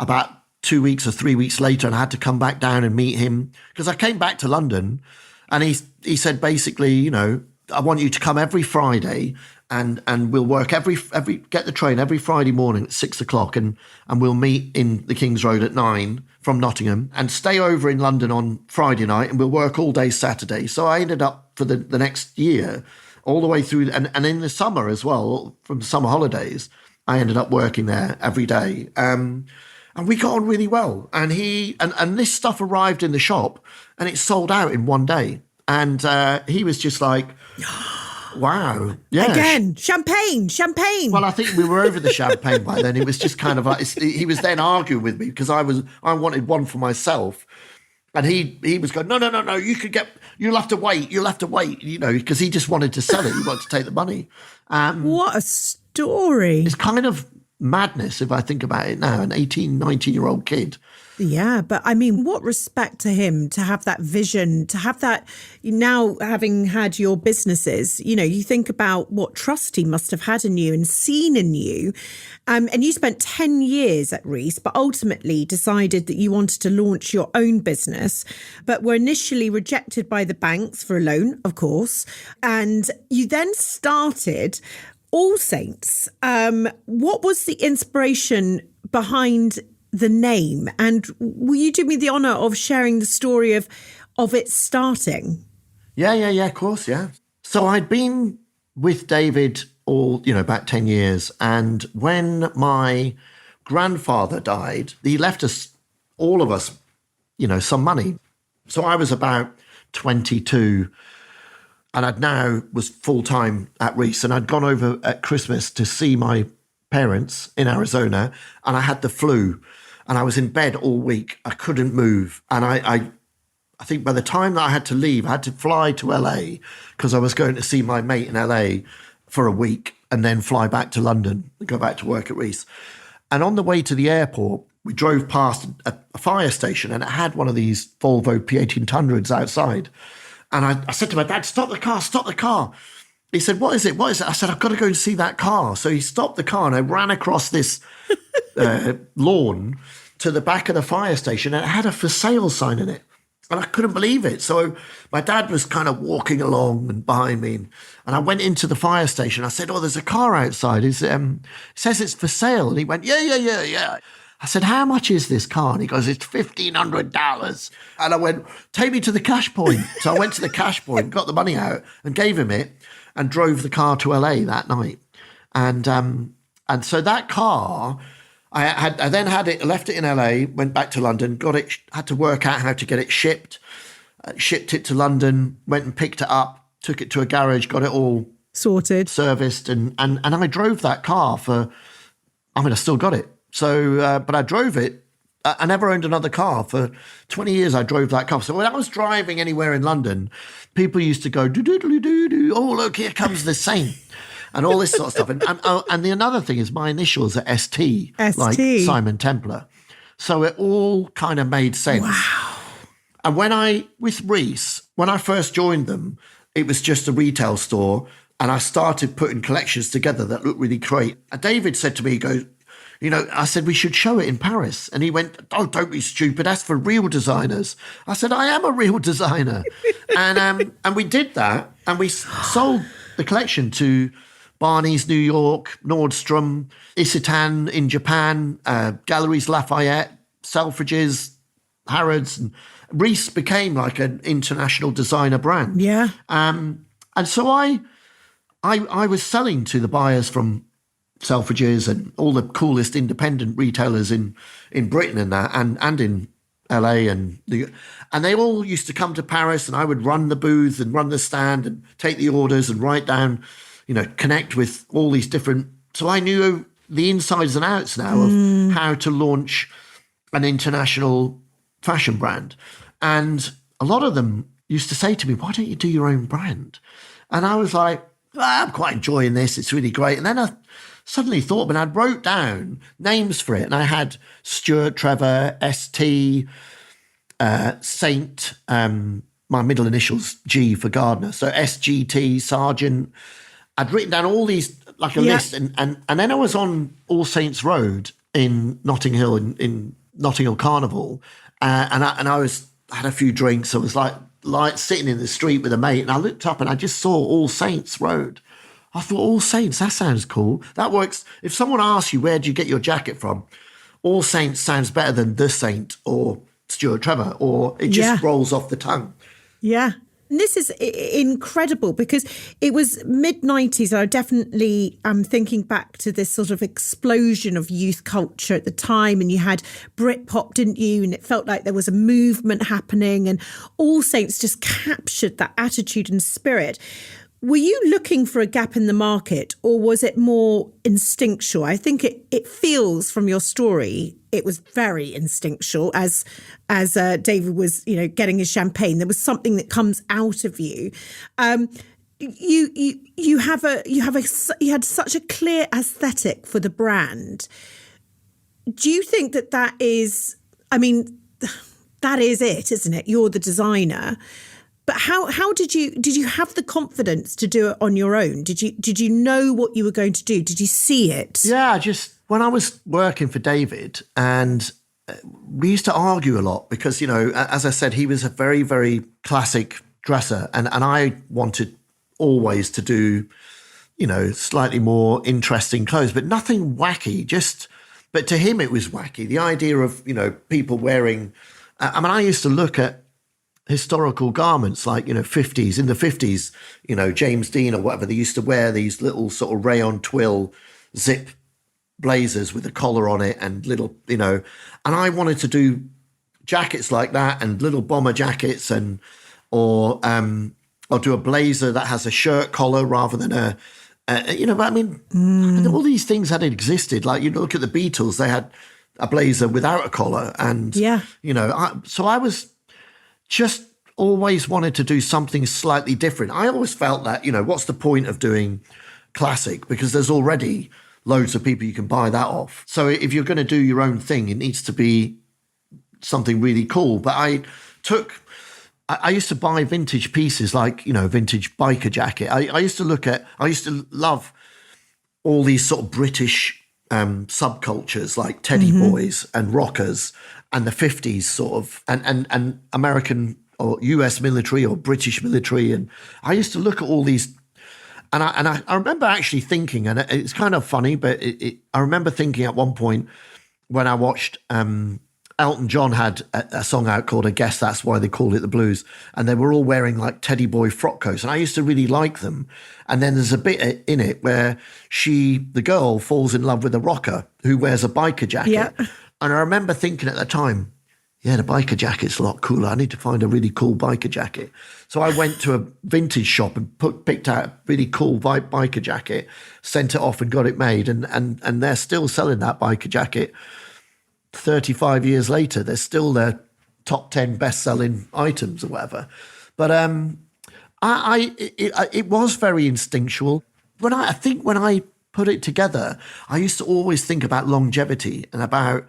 about 2 weeks or 3 weeks later, and I had to come back down and meet him because I came back to London, and he said, basically, I want you to come every Friday and we'll work get the train every Friday morning at 6:00 and we'll meet in the King's Road at 9 from Nottingham and stay over in London on Friday night, and we'll work all day Saturday. So I ended up for the next year all the way through, and in the summer as well, from summer holidays, I ended up working there every day. And we got on really well. And this stuff arrived in the shop and it sold out in one day. And he was just like, Wow. Yeah. Again, champagne. Well, I think we were over the champagne by then. It was just kind of like, he was then arguing with me because I wanted one for myself. And he was going, no, you'll have to wait, because he just wanted to sell it. He wanted to take the money. What a story. It's kind of madness if I think about it now, an 18, 19-year-old kid. Yeah, but I mean, what respect to him to have that vision, to have that, now having had your businesses, you think about what trust he must have had in you and seen in you. And you spent 10 years at Reiss, but ultimately decided that you wanted to launch your own business, but were initially rejected by the banks for a loan, of course. And you then started All Saints. What was the inspiration behind the name, and will you do me the honour of sharing the story of it starting? Yeah, of course, yeah. So I'd been with David about 10 years, and when my grandfather died, he left us, all of us, some money. So I was about 22, and I'd now was full-time at Reiss, and I'd gone over at Christmas to see my parents in Arizona, and I had the flu. And I was in bed all week. I couldn't move. And I think by the time that I had to leave, I had to fly to LA because I was going to see my mate in LA for a week and then fly back to London and go back to work at Reiss. And on the way to the airport, we drove past a fire station and it had one of these Volvo P1800s outside. And I said to my dad, stop the car. He said, what is it? I said, I've got to go and see that car. So he stopped the car and I ran across this lawn to the back of the fire station and it had a for sale sign in it. And I couldn't believe it. So my dad was kind of walking along and behind me. And I went into the fire station. I said, there's a car outside. It says it's for sale. And he went, yeah. I said, how much is this car? And he goes, it's $1,500. And I went, take me to the cash point. So I went to the cash point, got the money out and gave him it and drove the car to LA that night. And so that car, I then had it, left it in LA, went back to London, got it, had to work out how to get it shipped it to London, went and picked it up, took it to a garage, got it all sorted, serviced. And I drove that car I still got it. So, but I drove it. I never owned another car. For 20 years, I drove that car. So when I was driving anywhere in London, people used to go, do-do-do-do-do, oh, look, here comes the Saint. And all this sort of stuff. And the another thing is my initials are ST, like Simon Templar. So it all kind of made sense. Wow. And with Reiss, when I first joined them, it was just a retail store. And I started putting collections together that looked really great. And David said to me, he goes, I said, we should show it in Paris. And he went, oh, don't be stupid. That's for real designers. I said, I am a real designer. and we did that. And we sold the collection to Barney's New York, Nordstrom, Isetan in Japan, Galleries Lafayette, Selfridges, Harrods. And Reiss became like an international designer brand. Yeah. And so I was selling to the buyers from Selfridges and all the coolest independent retailers in Britain and that, and in LA and they all used to come to Paris, and I would run the booth and run the stand and take the orders and write down, connect with all these different. So I knew the insides and outs now of how to launch an international fashion brand. And a lot of them used to say to me, why don't you do your own brand? And I was like, I'm quite enjoying this. It's really great. And then I suddenly thought, but I wrote down names for it. And I had Stuart Trevor, ST, Saint, my middle initials, G for Gardner. So SGT, Sergeant. I'd written down all these, like a list. And then I was on All Saints Road in Notting Hill, in Notting Hill Carnival. And I had a few drinks. I was like sitting in the street with a mate. And I looked up and I just saw All Saints Road. I thought, All Saints, that sounds cool. That works. If someone asks you, where do you get your jacket from? All Saints sounds better than The Saint or Stuart Trevor, or it just rolls off the tongue. Yeah. And this is incredible because it was mid-90s. I definitely am thinking back to this sort of explosion of youth culture at the time. And you had Britpop, didn't you? And it felt like there was a movement happening. And All Saints just captured that attitude and spirit. Were you looking for a gap in the market, or was it more instinctual? I think it feels from your story, it was very instinctual as David was, getting his champagne. There was something that comes out of you. You had such a clear aesthetic for the brand. Do you think that is, that is it, isn't it? You're the designer. But how did you have the confidence to do it on your own? Did you know what you were going to do? Did you see it? Yeah, just when I was working for David, and we used to argue a lot because, as I said, he was a very, very classic dresser, and I wanted always to do, slightly more interesting clothes, but nothing wacky. But to him it was wacky. The idea of, people wearing, I used to look at historical garments like, 50s, in the 50s, James Dean or whatever, they used to wear these little sort of rayon twill zip blazers with a collar on it and little, and I wanted to do jackets like that and little bomber jackets or do a blazer that has a shirt collar rather than all these things hadn't existed. Like, you look at the Beatles, they had a blazer without a collar. And, so I was just always wanted to do something slightly different. I always felt that, what's the point of doing classic? Because there's already loads of people you can buy that off. So if you're going to do your own thing, it needs to be something really cool. But I used to buy vintage pieces like, vintage biker jacket. I used to love all these sort of British subcultures like teddy boys and rockers and the 50s sort of, and American or US military or British military. And I used to look at all these, and I remember actually thinking, and it's kind of funny, but I remember thinking at one point when I watched Elton John had a song out called I Guess That's Why They Called It the Blues, and they were all wearing like teddy boy frock coats, and I used to really like them. And then there's a bit in it where the girl falls in love with a rocker who wears a biker jacket. Yeah. And I remember thinking at the time, yeah, the biker jacket's a lot cooler. I need to find a really cool biker jacket. So I went to a vintage shop and picked out a really cool biker jacket, sent it off and got it made, and they're still selling that biker jacket 35 years later. They're still their top 10 best-selling items or whatever. But it was very instinctual. When I put it together, I used to always think about longevity and about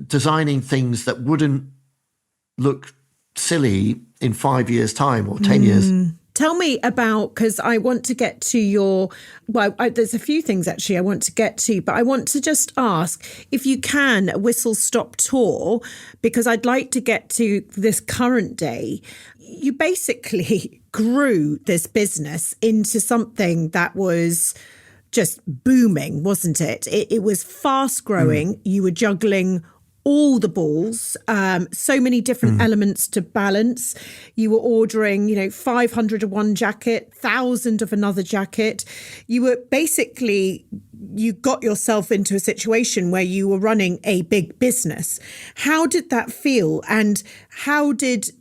designing things that wouldn't look silly in 5 years' time or 10 years. Tell me about, because I want to get to there's a few things actually I want to get to, but I want to just ask if you can a whistle-stop tour, because I'd like to get to this current day. You basically grew this business into something that was just booming, wasn't it? It was fast growing. You were juggling all the balls, so many different elements to balance. You were ordering, 500 of one jacket, 1,000 of another jacket. You were you got yourself into a situation where you were running a big business. How did that feel? And how did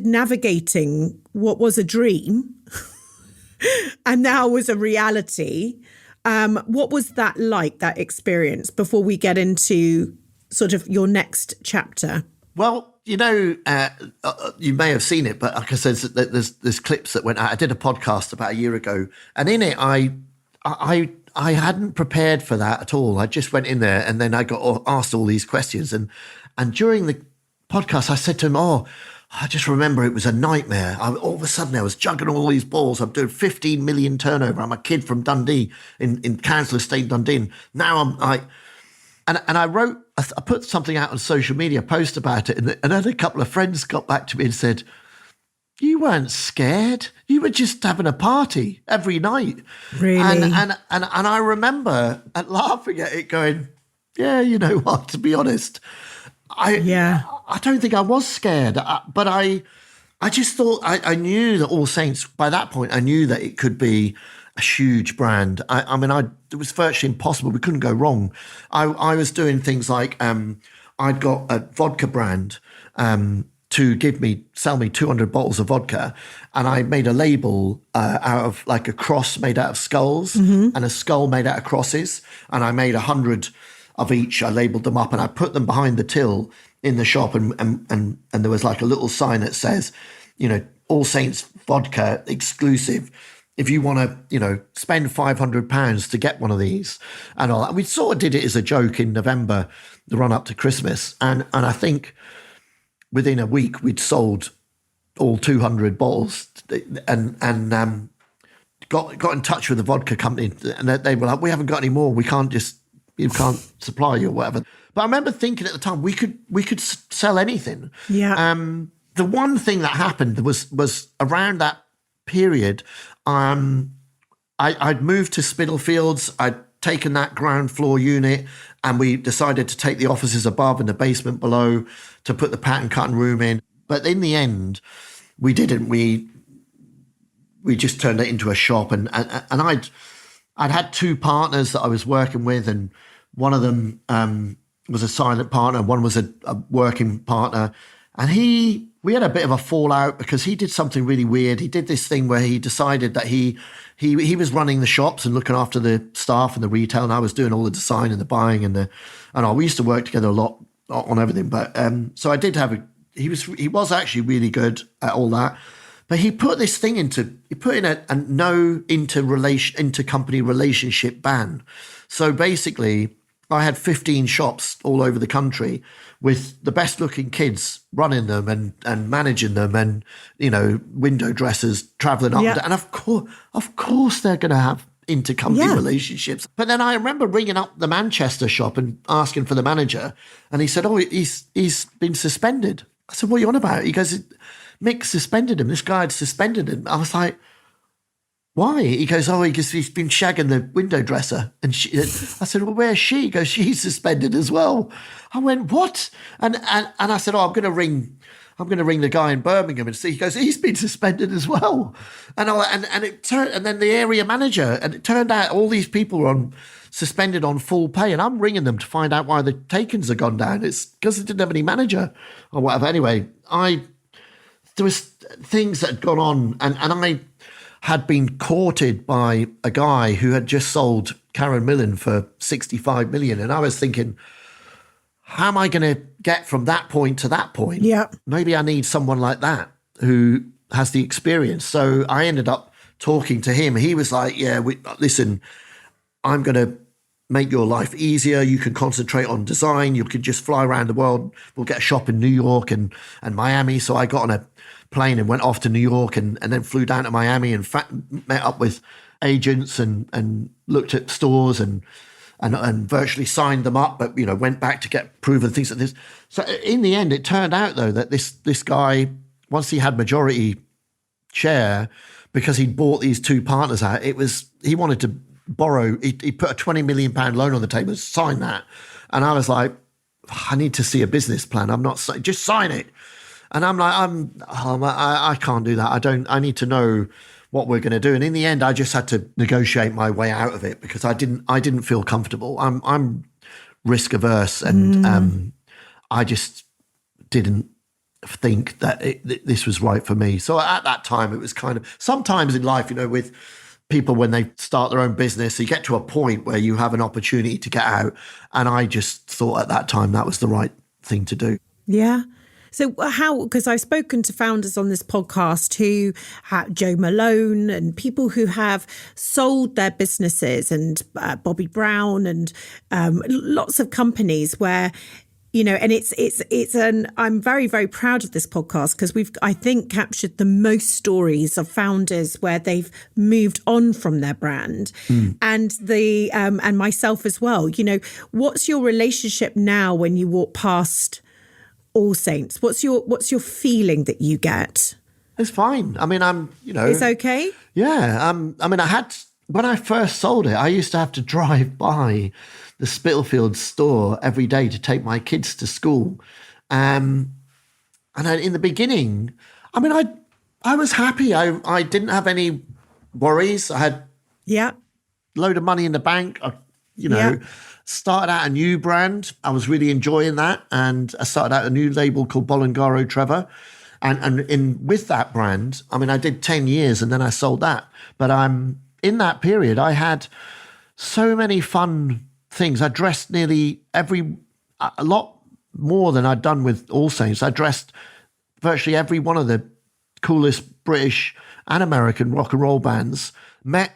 navigating what was a dream and now was a reality, what was that like, that experience, before we get into sort of your next chapter? Well, you may have seen it, but like I said, there's clips that went out. I did a podcast about a year ago, and in it, I hadn't prepared for that at all. I just went in there, and then I got asked all these questions, and during the podcast, I said to him, I just remember it was a nightmare. All of a sudden, I was juggling all these balls. I'm doing 15 million turnover. I'm a kid from Dundee in Council Estate Dundee. And now I'm like, and I put something out on social media, post about it, and then a couple of friends got back to me and said, "You weren't scared. You were just having a party every night." Really? And I remember laughing at it, going, "Yeah, you know what? To be honest, I don't think I was scared, but I just thought I knew that All Saints, by that point, I knew that it could be a huge brand. It was virtually impossible. We couldn't go wrong. I was doing things like I'd got a vodka brand to sell me 200 bottles of vodka. And I made a label out of like a cross made out of skulls and a skull made out of crosses. And I made 100 of each. I labeled them up and I put them behind the till in the shop. And there was like a little sign that says, All Saints vodka exclusive. If you want to, spend £500 to get one of these and all that. We sort of did it as a joke in November, the run up to Christmas. And I think within a week, we'd sold all 200 bottles and got in touch with the vodka company. And they were like, we haven't got any more. You can't supply you or whatever. But I remember thinking at the time, we could sell anything. Yeah. The one thing that happened was around that period, I'd moved to Spitalfields. I'd taken that ground floor unit and we decided to take the offices above and the basement below to put the pattern cutting room in. But in the end, we didn't. We just turned it into a shop. And I'd had two partners that I was working with, and one of them was a silent partner, one was a working partner. And we had a bit of a fallout because he did something really weird. He did this thing where he decided that he was running the shops and looking after the staff and the retail, and I was doing all the design and the buying and we used to work together a lot on everything. But so I did have he was actually really good at all that. But he put this thing in a no intercompany relationship ban. So basically, I had 15 shops all over the country with the best looking kids running them and managing them, and window dressers traveling up. And of course they're going to have intercompany relationships. But then I remember ringing up the Manchester shop and asking for the manager, and he said, "Oh, he's been suspended." I said, "What are you on about?" He goes, "Mick suspended him. This guy had suspended him." I was like, "Why?" He goes, "Oh, he's been shagging the window dresser." And I said, "Well, where's she?" He goes, "She's suspended as well." I went, "What?" And I said, "Oh, I'm going to ring the guy in Birmingham and see." He goes, "He's been suspended as well." And then the area manager, and it turned out all these people were suspended on full pay, and I'm ringing them to find out why the takings have gone down. It's because they didn't have any manager or whatever. Anyway, there was things that had gone on, and I had been courted by a guy who had just sold Karen Millen for 65 million. And I was thinking, how am I going to get from that point to that point? Yeah. Maybe I need someone like that who has the experience. So I ended up talking to him. He was like, listen, I'm going to make your life easier. You can concentrate on design. You can just fly around the world. We'll get a shop in New York and Miami. So I got on a plane and went off to New York and then flew down to Miami and met up with agents and looked at stores and virtually signed them up, but went back to get proof and things like this. So in the end, it turned out though that this guy, once he had majority share, because he'd bought these two partners out, he wanted to borrow. He put a £20 million loan on the table, sign that, and I was like, I need to see a business plan. I'm not just sign it. And I'm like, I can't do that. I need to know what we're going to do. And in the end, I just had to negotiate my way out of it because I didn't feel comfortable. I'm risk averse, and I just didn't think that this was right for me. So at that time, it was kind of, sometimes in life, with people when they start their own business, you get to a point where you have an opportunity to get out. And I just thought at that time that was the right thing to do. Yeah. So because I've spoken to founders on this podcast who have Joe Malone and people who have sold their businesses, and Bobby Brown and lots of companies where, and I'm very, very proud of this podcast because I think, captured the most stories of founders where they've moved on from their brand and and myself as well. What's your relationship now when you walk past All Saints? What's your feeling that you get? It's fine. I mean, it's okay. Yeah. When I first sold it, I used to have to drive by the Spitalfields store every day to take my kids to school. And in the beginning, I was happy. I didn't have any worries. I had a load of money in the bank. I Started out a new brand. I was really enjoying that. And I started out a new label called Bolingaro Trevor. And with that brand, I mean, I did 10 years and then I sold that. But in that period, I had so many fun things. I dressed a lot more than I'd done with All Saints. I dressed virtually every one of the coolest British and American rock and roll bands, met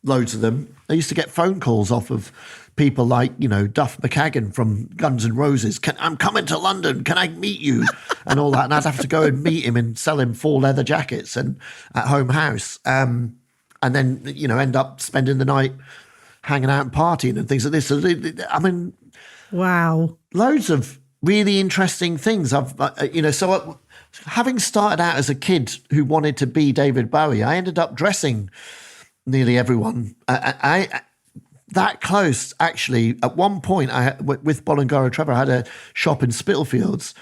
loads of them. I used to get phone calls off of people like, Duff McKagan from Guns N' Roses. I'm coming to London. Can I meet you? And all that. And I'd have to go and meet him and sell him 4 leather jackets and at home house. And then, end up spending the night hanging out and partying and things like this. So, I mean, wow, loads of really interesting things. Having started out as a kid who wanted to be David Bowie, I ended up dressing nearly everyone. That close, actually. At one point, with Bolingaro Trevor, I had a shop in Spitalfields,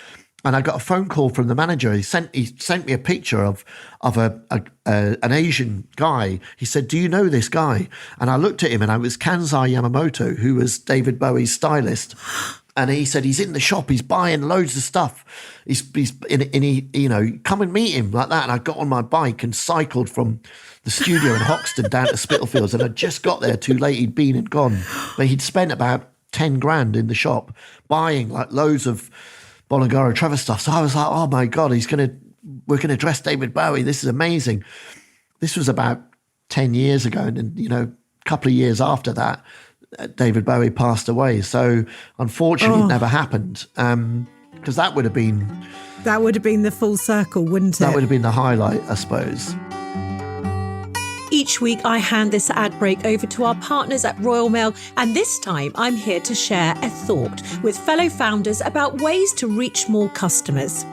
and I got a phone call from the manager. He sent me a picture of an Asian guy. He said, "Do you know this guy?" And I looked at him, and it was Kanzai Yamamoto, who was David Bowie's stylist. And he said, he's in the shop, he's buying loads of stuff. He's come and meet him like that. And I got on my bike and cycled from the studio in Hoxton down to Spitalfields. And I just got there too late. He'd been and gone. But he'd spent about 10 grand in the shop buying like loads of Bolingaro Trevor stuff. So I was like, oh my God, we're going to dress David Bowie. This is amazing. This was about 10 years ago. And then, a couple of years after that, David Bowie passed away. So unfortunately, it never happened. Because that would have been the full circle, wouldn't it? That would have been the highlight, I suppose. Each week I hand this ad break over to our partners at Royal Mail, and this time I'm here to share a thought with fellow founders about ways to reach more customers.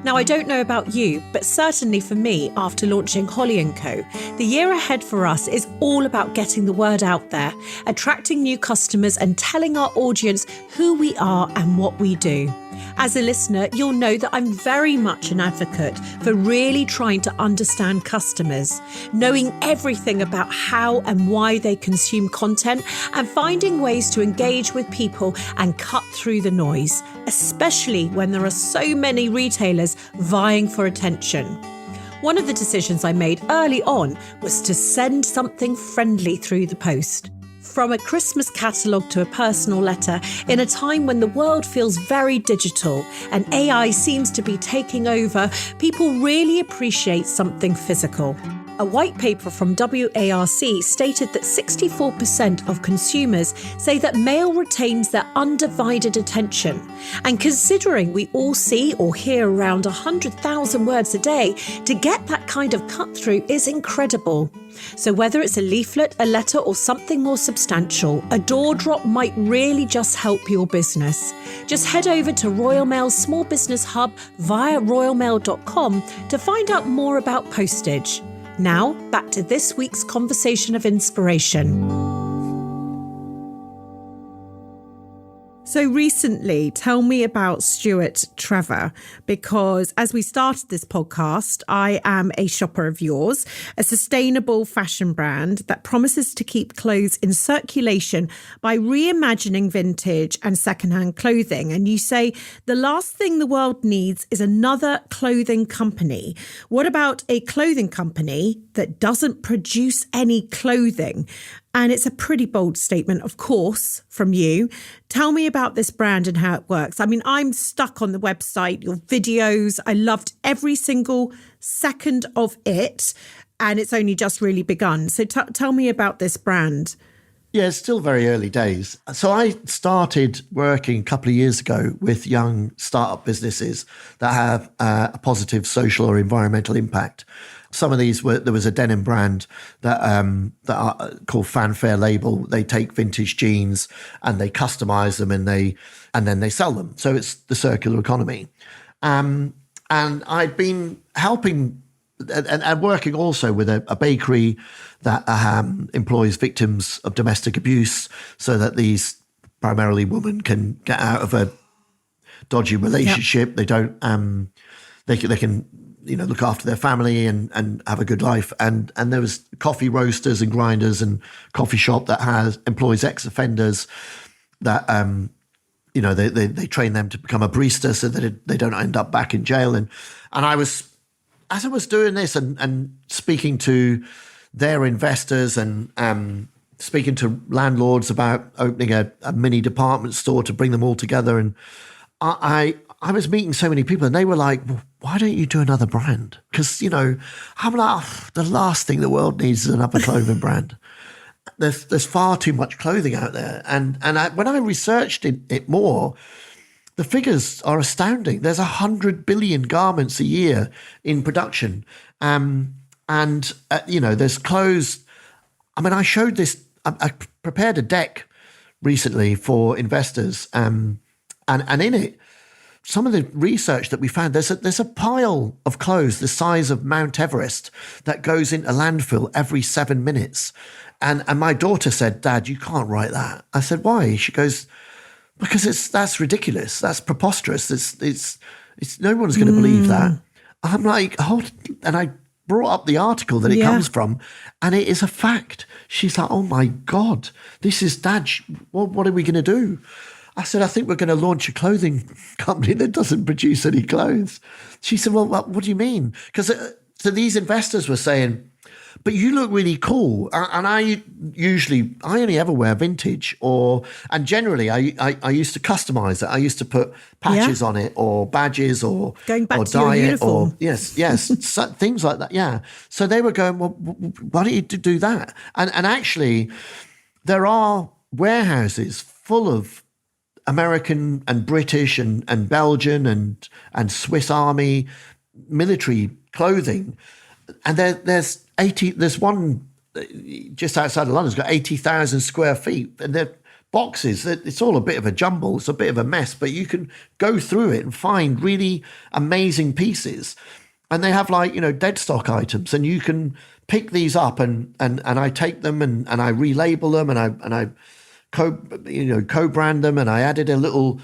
Now, I don't know about you, but certainly for me, after launching Holly & Co., the year ahead for us is all about getting the word out there, attracting new customers and telling our audience who we are and what we do. As a listener, you'll know that I'm very much an advocate for really trying to understand customers, knowing everything about how and why they consume content, and finding ways to engage with people and cut through the noise, especially when there are so many retailers vying for attention. One of the decisions I made early on was to send something friendly through the post. From a Christmas catalogue to a personal letter, in a time when the world feels very digital and AI seems to be taking over, people really appreciate something physical. A white paper from WARC stated that 64% of consumers say that mail retains their undivided attention. And considering we all see or hear around 100,000 words a day, to get that kind of cut through is incredible. So whether it's a leaflet, a letter, or something more substantial, a door drop might really just help your business. Just head over to Royal Mail's Small Business Hub via royalmail.com to find out more about postage. Now, back to this week's conversation of inspiration. So recently, tell me about Stuart Trevor, because as we started this podcast, I am a shopper of yours, a sustainable fashion brand that promises to keep clothes in circulation by reimagining vintage and secondhand clothing. And you say the last thing the world needs is another clothing company. What about a clothing company that doesn't produce any clothing? And it's a pretty bold statement, of course, from you. Tell me about this brand and how it works. I mean, I'm stuck on the website, your videos. I loved every single second of it, and it's only just really begun. So tell me about this brand. Yeah, it's still very early days. So I started working a couple of years ago with young startup businesses that have a positive social or environmental impact. Some of these there was a denim brand that are called Fanfare Label. They take vintage jeans and they customize them and then they sell them. So it's the circular economy. And I'd been helping and working also with a bakery that employs victims of domestic abuse, so that these primarily women can get out of a dodgy relationship. Yep. They don't. They can look after their family and have a good life. And there was coffee roasters and grinders and coffee shop that employs ex-offenders that, they train them to become a barista so that they don't end up back in jail. And as I was doing this and speaking to their investors and speaking to landlords about opening a mini department store to bring them all together, and I was meeting so many people, and they were like, well, why don't you do another brand? Because, I'm like, the last thing the world needs is another clothing brand. There's far too much clothing out there. And when I researched it more, the figures are astounding. There's 100 billion garments a year in production. There's clothes. I mean, I showed this, I prepared a deck recently for investors, and in it, some of the research that we found, there's a pile of clothes the size of Mount Everest that goes into landfill every 7 minutes. And my daughter said, Dad, you can't write that. I said, why? She goes, because that's ridiculous. That's preposterous. It's no one's going to believe that. I'm like, and I brought up the article that it comes from, and it is a fact. She's like, oh my God, this is Dad. What are we going to do? I said, I think we're going to launch a clothing company that doesn't produce any clothes. She said, well, what do you mean? Because so these investors were saying, but you look really cool. And I only ever wear vintage and generally I used to customize it. I used to put patches on it or badges or going back or to your uniform. Or yes, things like that. Yeah. So they were going, well, why don't you do that? And actually there are warehouses full of American and British and Belgian and Swiss Army military clothing. And there's one just outside of London, it's got 80,000 square feet. And they're boxes, it's all a bit of a jumble, it's a bit of a mess, but you can go through it and find really amazing pieces. And they have dead stock items, and you can pick these up and I take them and I relabel them and I co-brand them, and I added a little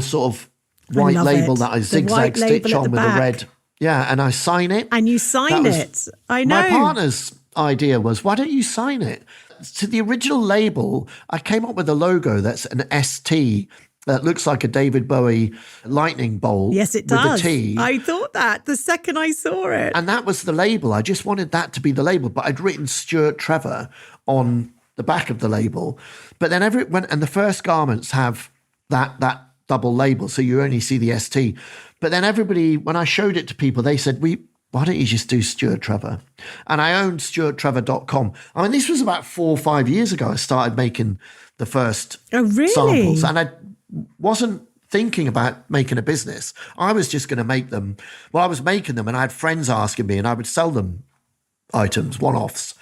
sort of white label that I zigzag stitch on with the red. Yeah, and I sign it. And you sign it. I know. My partner's idea was, why don't you sign it? To the original label, I came up with a logo that's an ST that looks like a David Bowie lightning bolt. Yes, it does. With a T. I thought that the second I saw it. And that was the label. I just wanted that to be the label, but I'd written Stuart Trevor on the back of the label. But then and the first garments have that double label, so you only see the ST. But then everybody, when I showed it to people, they said, why don't you just do Stuart Trevor? And I owned stuarttrevor.com. I mean, this was about 4 or 5 years ago I started making the first samples. And I wasn't thinking about making a business. I was just going to make them. Well, I was making them and I had friends asking me, and I would sell them items, one-offs.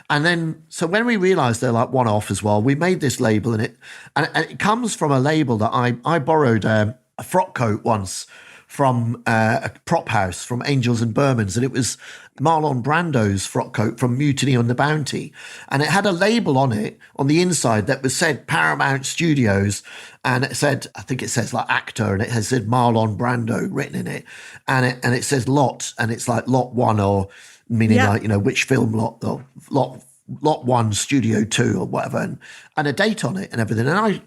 And then, so when we realized they're like one-off as well, we made this label, and it comes from a label that I borrowed a frock coat once from a prop house from Angels and Bermans, and it was Marlon Brando's frock coat from Mutiny on the Bounty, and it had a label on it on the inside that was said Paramount Studios, and it said, I think it says like actor, and it has said Marlon Brando written in it, and it says lot, and it's like lot 1, or meaning which film lot, or lot 1 studio 2 or whatever, and a date on it and everything. And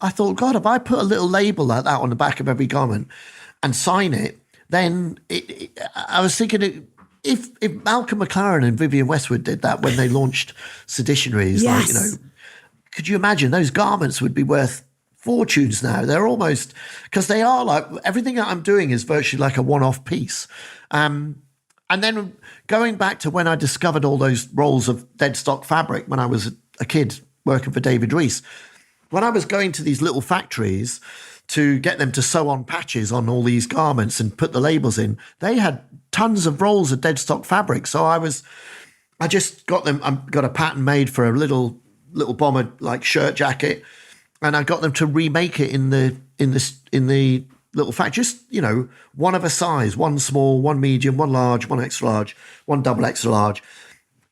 I thought, God, if I put a little label like that on the back of every garment and sign it, then I was thinking, if Malcolm McLaren and Vivienne Westwood did that when they launched Seditionaries, could you imagine those garments would be worth fortunes now? They're almost, because they are like, everything that I'm doing is virtually like a one-off piece. And then going back to when I discovered all those rolls of dead stock fabric when I was a kid working for David Reiss, when I was going to these little factories to get them to sew on patches on all these garments and put the labels in, they had tons of rolls of dead stock fabric. So I just got them. I got a pattern made for a little bomber like shirt jacket, and I got them to remake it in the little factory. Just one of a size, one small, one medium, one large, one extra large, one double extra large,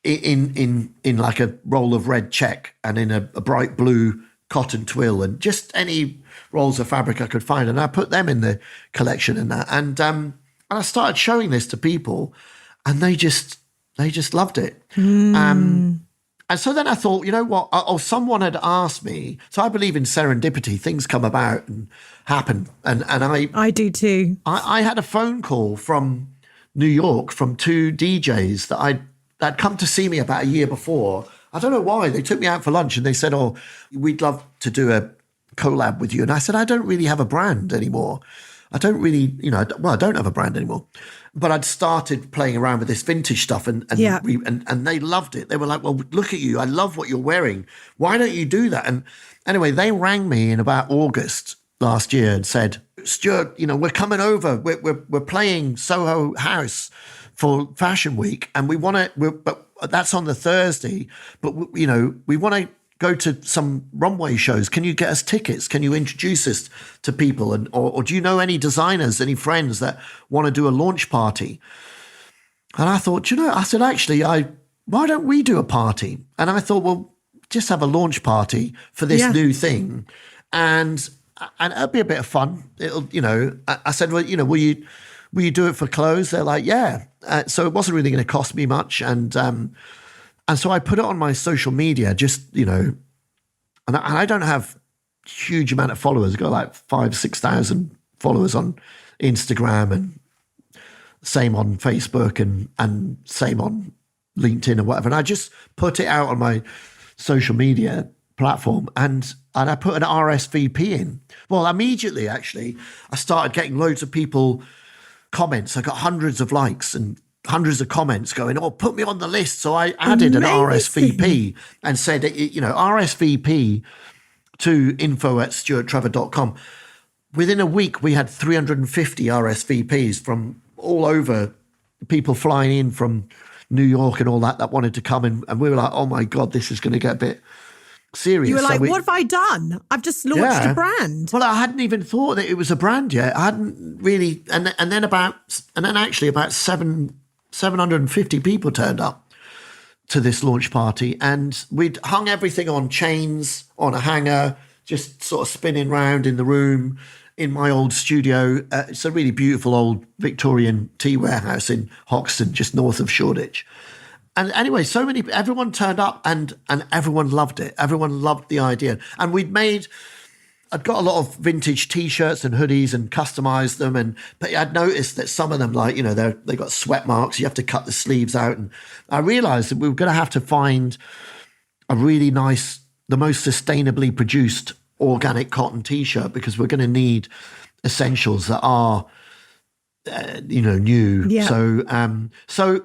in like a roll of red check and in a bright blue cotton twill, and just any rolls of fabric I could find, and I put them in the collection and that. And And I started showing this to people, and they just loved it. And so then I thought, you know what? Oh, someone had asked me. So I believe in serendipity. Things come about and happen. And I do too. I had a phone call from New York from 2 DJs that'd come to see me about a year before. I don't know why. They took me out for lunch and they said, oh, we'd love to do a collab with you. And I said, I don't really have a brand anymore. I don't really, I don't have a brand anymore. But I'd started playing around with this vintage stuff and they loved it. They were like, well, look at you. I love what you're wearing. Why don't you do that? And anyway, they rang me in about August last year and said, Stuart, we're coming over. We're playing Soho House for Fashion Week. And we want to, but that's on the Thursday. But, we want to go to some runway shows. Can you get us tickets? Can you introduce us to people? And or do you know any designers, any friends that want to do a launch party? And I thought, I said, actually, why don't we do a party? And I thought, well, just have a launch party for this new thing. And it'll be a bit of fun. It'll, I said, well, will you do it for clothes? They're like, yeah. So it wasn't really going to cost me much. And so I put it on my social media, just, and I don't have huge amount of followers. I've got like 5,000-6,000 followers on Instagram and same on Facebook and same on LinkedIn or whatever. And I just put it out on my social media platform and I put an RSVP in. Well, immediately, actually, I started getting loads of people comments. I got hundreds of likes and hundreds of comments going, oh, put me on the list. So I added an RSVP and said, RSVP to info@stuarttrevor.com. Within a week, we had 350 RSVPs from all over, people flying in from New York and all that wanted to come. And we were like, oh my God, this is going to get a bit serious. You were like, what have I done? I've just launched a brand. Well, I hadn't even thought that it was a brand yet. I hadn't really, and then actually about 750 people turned up to this launch party, and we'd hung everything on chains on a hanger, just sort of spinning round in the room in my old studio. It's a really beautiful old Victorian tea warehouse in Hoxton, just north of Shoreditch. And anyway, everyone turned up and everyone loved it. Everyone loved the idea. And I'd got a lot of vintage T-shirts and hoodies and customized them. But I'd noticed that some of them, like, they got sweat marks. You have to cut the sleeves out. And I realized that we were going to have to find a really nice, the most sustainably produced organic cotton T-shirt, because we're going to need essentials that are, new. Yeah. So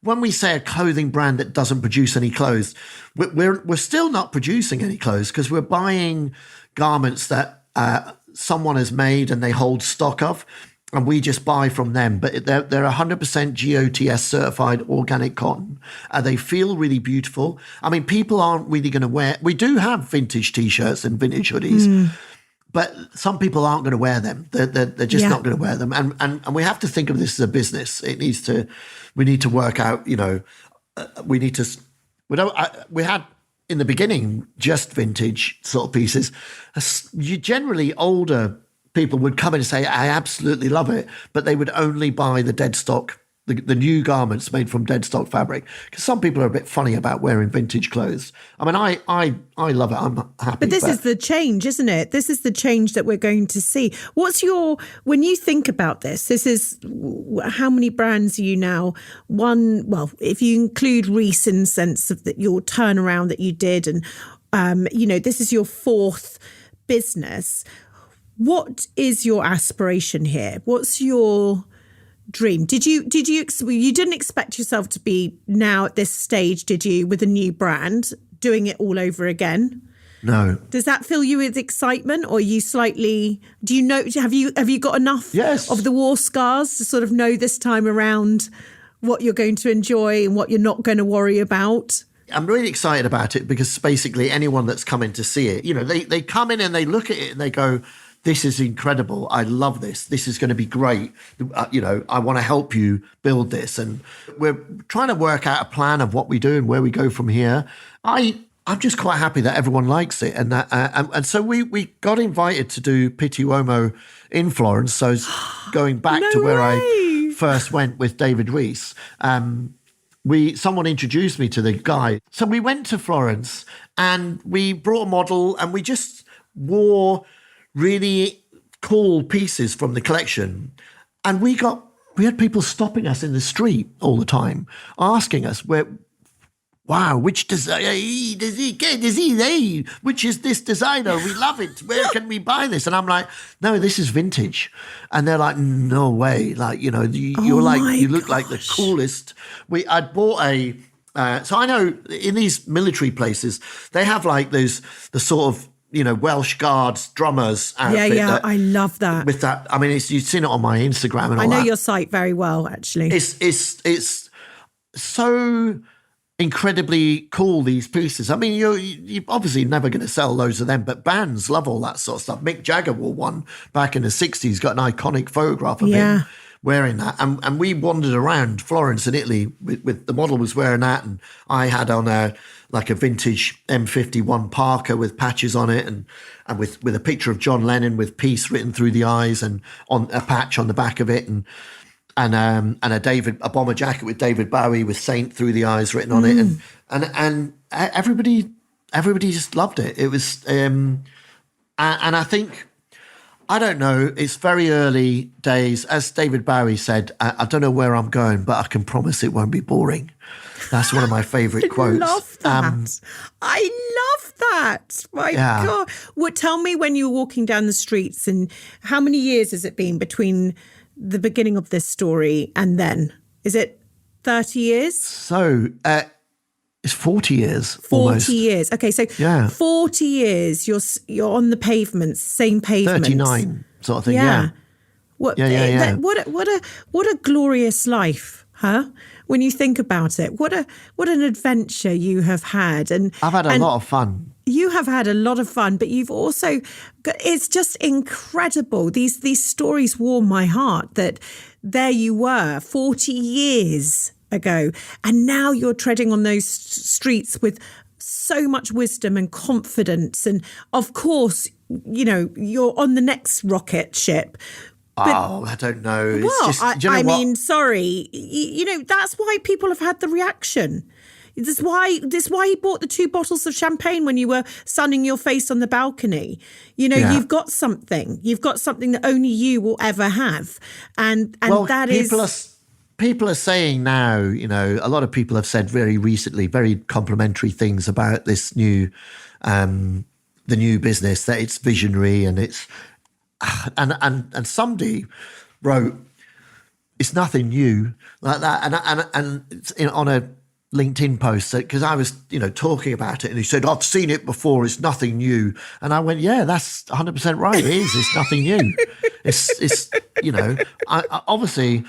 when we say a clothing brand that doesn't produce any clothes, we're still not producing any clothes, because we're buying garments that someone has made and they hold stock of, and we just buy from them. But they're 100% GOTS certified organic cotton. They feel really beautiful. I mean, people aren't really going to wear. We do have vintage T-shirts and vintage hoodies, but some people aren't going to wear them. They're just not going to wear them. And we have to think of this as a business. We need to work out. We had in the beginning just vintage sort of pieces. Generally older people would come in and say, I absolutely love it, but they would only buy the dead stock, the new garments made from dead stock fabric, because some people are a bit funny about wearing vintage clothes. I mean, I love it. I'm happy. But this is the change, isn't it? This is the change that we're going to see. When you think about this is, how many brands are you now? If you include Reiss in the sense of your turnaround that you did, and, this is your fourth business. What is your aspiration here? What's your dream? You didn't expect yourself to be now at this stage, did you, with a new brand, doing it all over again? No. Does that fill you with excitement, or are you slightly? Do you know? Have you got enough of the war scars to sort of know this time around what you're going to enjoy and what you're not going to worry about? I'm really excited about it, because basically anyone that's coming to see it, they come in and they look at it and they go, this is incredible. I love this. This is going to be great. I want to help you build this. And we're trying to work out a plan of what we do and where we go from here. I I'm just quite happy that everyone likes it, and that and so we got invited to do Pitti Uomo in Florence. So going back No to where way. I first went with David Reiss, someone introduced me to the guy. So we went to Florence and we brought a model, and we just wore really cool pieces from the collection, and we had people stopping us in the street all the time, asking us wow, which which is this designer? We love it. Where can we buy this? And I'm like, no, this is vintage. And they're like, no way. Like, you look like the coolest. I'd bought so I know in these military places, they have like the sort of, Welsh Guards, drummers outfit. Yeah, I love that. With that, I mean, you've seen it on my Instagram and all that. I know your site very well, actually. It's so incredibly cool, these pieces. I mean, you're obviously never going to sell loads of them, but bands love all that sort of stuff. Mick Jagger wore one back in the 60s, got an iconic photograph of him wearing that. And we wandered around Florence in Italy with the model was wearing that, and I had on a vintage M51 Parker with patches on it, and with a picture of John Lennon with peace written through the eyes and on a patch on the back of it, and a bomber jacket with David Bowie with Saint through the eyes written on it, and everybody just loved it. It was and I think, I don't know, it's very early days. As David Bowie said, I don't know where I'm going, but I can promise it won't be boring. That's one of my favourite quotes. I love that. I love that. My God. Well, tell me, when you were walking down the streets, and how many years has it been between the beginning of this story and then? Is it 30 years? So it's 40 years. 40 almost. years. Okay, so 40 years you're on the pavements, same pavements. 39 sort of thing. Yeah. What a glorious life, huh? When you think about it, what an adventure you have had. And I've had a lot of fun. You have had a lot of fun, but you've also it's just incredible. These stories warm my heart that there you were 40 years ago, and now you're treading on those streets with so much wisdom and confidence. And of course, you're on the next rocket ship. But, I don't know. Well, it's just, I mean, sorry. That's why people have had the reaction. This is why he bought the 2 bottles of champagne when you were sunning your face on the balcony. You've got something. You've got something that only you will ever have. And that is... People are saying now, a lot of people have said very recently, very complimentary things about this the new business, that it's visionary and it's... And somebody wrote, it's nothing new like that. And it's on a LinkedIn post, because I was, talking about it, and he said, I've seen it before, it's nothing new. And I went, yeah, that's 100% right. It is. It's nothing new. It's obviously,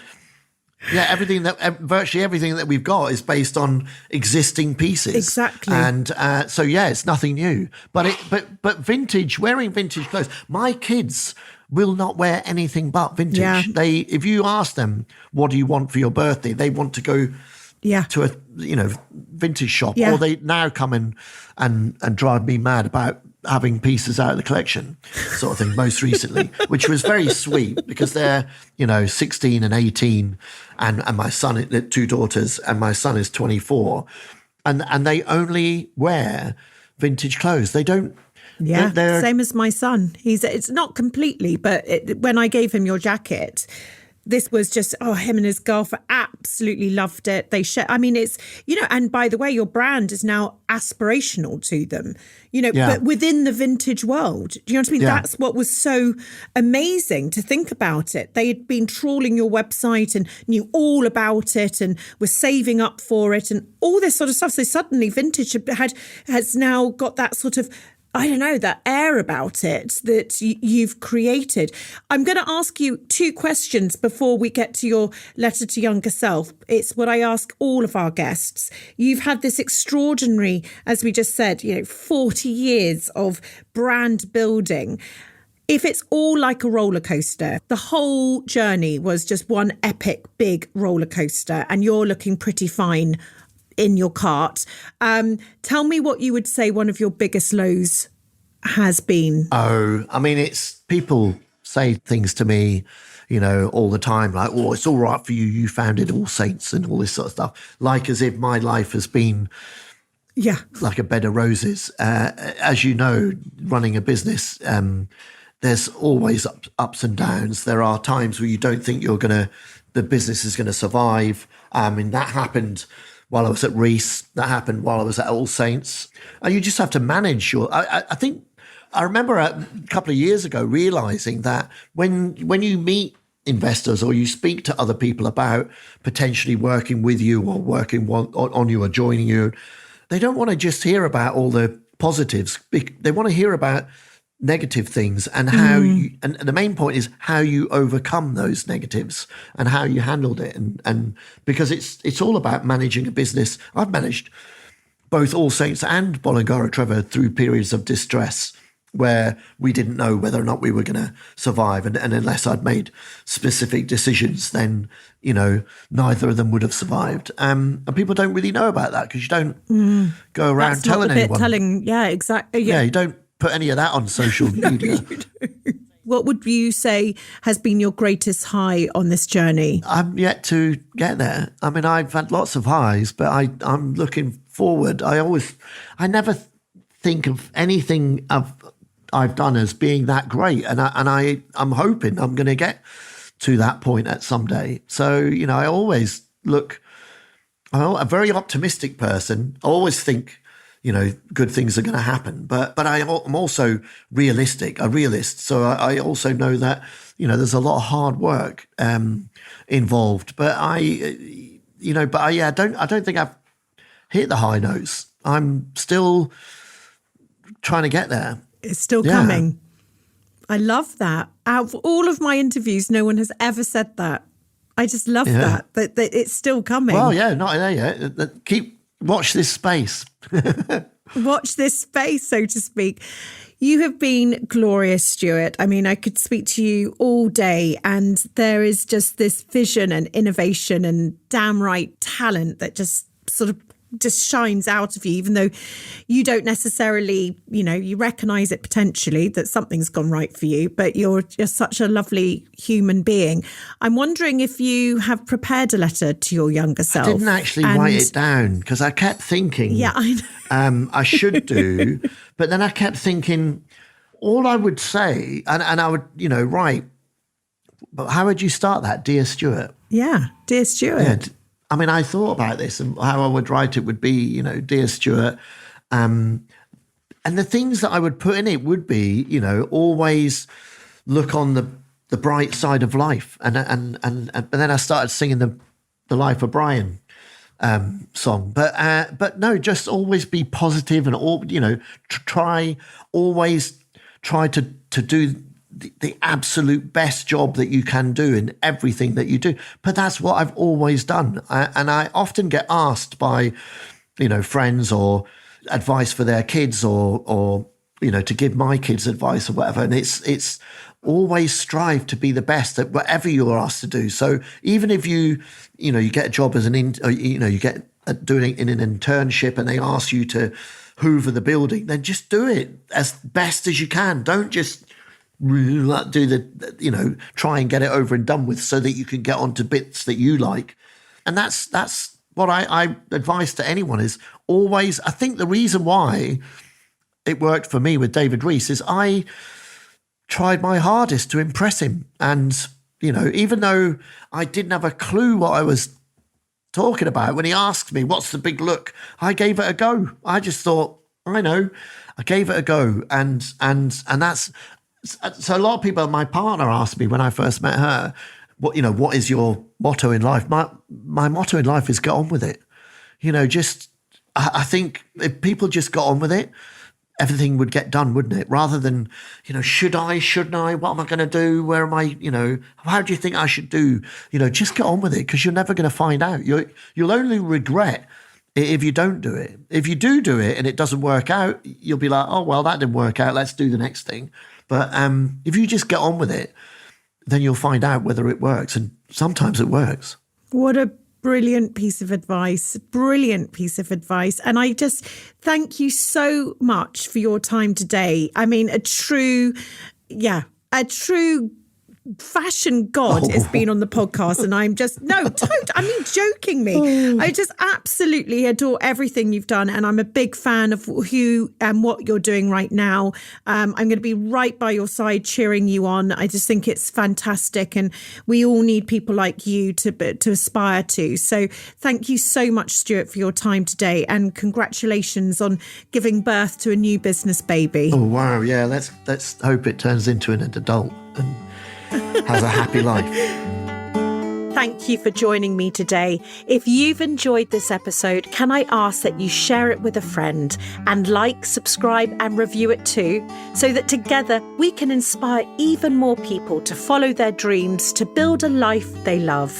virtually everything that we've got is based on existing pieces. Exactly. And so, it's nothing new. But vintage, wearing vintage clothes, my kids will not wear anything but vintage. Yeah. If you ask them, what do you want for your birthday? They want to go to a vintage shop, or they now come in and drive me mad about having pieces out of the collection, sort of thing, most recently, which was very sweet, because they're 16 and 18, and my son, 2 daughters, and my son is 24, and they only wear vintage clothes. They don't. Yeah, same as my son. It's not completely, but when I gave him your jacket, this was just, him and his girlfriend absolutely loved it. They share. I mean, it's, and by the way, your brand is now aspirational to them, but within the vintage world. Do you know what I mean? Yeah. That's what was so amazing to think about it. They had been trawling your website and knew all about it and were saving up for it and all this sort of stuff. So suddenly vintage has now got that sort of, I don't know, that air about it that you've created. I'm going to ask you 2 questions before we get to your letter to younger self. It's what I ask all of our guests. You've had this extraordinary, as we just said, 40 years of brand building. If it's all like a roller coaster, the whole journey was just one epic big roller coaster, and you're looking pretty fine in your cart. Tell me what you would say one of your biggest lows has been. Oh, I mean, it's people say things to me, all the time, like, oh, it's all right for you. You founded All Saints and all this sort of stuff. Like as if my life has been like a bed of roses. As you know, running a business, there's always ups and downs. There are times where you don't think the business is going to survive. I mean, that happened while I was at Reiss. That happened while I was at All Saints. And you just have to manage I think I remember a couple of years ago realizing that when you meet investors or you speak to other people about potentially working with you or working on you or joining you, they don't want to just hear about all the positives. They want to hear about negative things and how you, and the main point is how you overcome those negatives and how you handled it. And because it's all about managing a business. I've managed both All Saints and Stuart Trevor through periods of distress where we didn't know whether or not we were going to survive. And unless I'd made specific decisions, then, neither of them would have survived. And people don't really know about that because you don't go around That's telling not the bit anyone. Yeah, exactly. Yeah, you don't put any of that on social media. What would you say has been your greatest high on this journey? I'm yet to get there. I mean, I've had lots of highs, but I'm looking forward. I never think of anything I've done as being that great. And I'm hoping I'm going to get to that point at some day. So, I always I'm a very optimistic person. I always think, good things are going to happen. But I'm also a realist. So I also know that, there's a lot of hard work involved. But I don't think I've hit the high notes. I'm still trying to get there. It's still coming. I love that. Out of all of my interviews, no one has ever said that. I just love that it's still coming. Well, yeah, not there yet. Watch this space. Watch this space, so to speak. You have been glorious, Stuart. I mean, I could speak to you all day, and there is just this vision and innovation and damn right talent that just sort of just shines out of you, even though you don't necessarily, you recognize it potentially that something's gone right for you, but you're just such a lovely human being. I'm wondering if you have prepared a letter to your younger self. I didn't actually write it down because I kept thinking, I know. I should do, but then I kept thinking all I would say, and I would, write, but how would you start that? Dear Stuart. Yeah. Dear Stuart. Yeah, I mean, I thought about this and how I would write it would be, Dear Stuart. And the things that I would put in it would be, always look on the bright side of life. And then I started singing the Life of Brian song. But no, just always be positive and always try to do the absolute best job that you can do in everything that you do. But that's what I've always done. And I often get asked by, friends or advice for their kids or to give my kids advice or whatever. And it's always strive to be the best at whatever you're asked to do. So even if you get a job as you get doing it in an internship and they ask you to hoover the building, then just do it as best as you can. Don't just do try and get it over and done with so that you can get onto bits that you like. And that's what I advise to anyone is always, I think the reason why it worked for me with David Reiss is I tried my hardest to impress him. And, even though I didn't have a clue what I was talking about, when he asked me, what's the big look? I gave it a go. I just thought, I know. I gave it a go. And that's, so a lot of people, my partner asked me when I first met her, what is your motto in life? My motto in life is get on with it. I think if people just got on with it, everything would get done, wouldn't it? Rather than, should I, shouldn't I? What am I going to do? Where am I, how do you think I should do? Just get on with it because you're never going to find out. You'll only regret it if you don't do it. If you do it and it doesn't work out, you'll be like, oh, well, that didn't work out. Let's do the next thing. But if you just get on with it, then you'll find out whether it works. And sometimes it works. What a brilliant piece of advice. Brilliant piece of advice. And I just thank you so much for your time today. I mean, a true fashion god has been on the podcast, and I'm just joking me. I just absolutely adore everything you've done, and I'm a big fan of who and what you're doing right now. I'm going to be right by your side cheering you on. I just think it's fantastic, and we all need people like you to aspire to. So thank you so much, Stuart, for your time today, and congratulations on giving birth to a new business baby. Oh wow, yeah, let's hope it turns into an adult and has a happy life. Thank you for joining me today. If you've enjoyed this episode, can I ask that you share it with a friend and like, subscribe and review it too, so that together we can inspire even more people to follow their dreams, to build a life they love.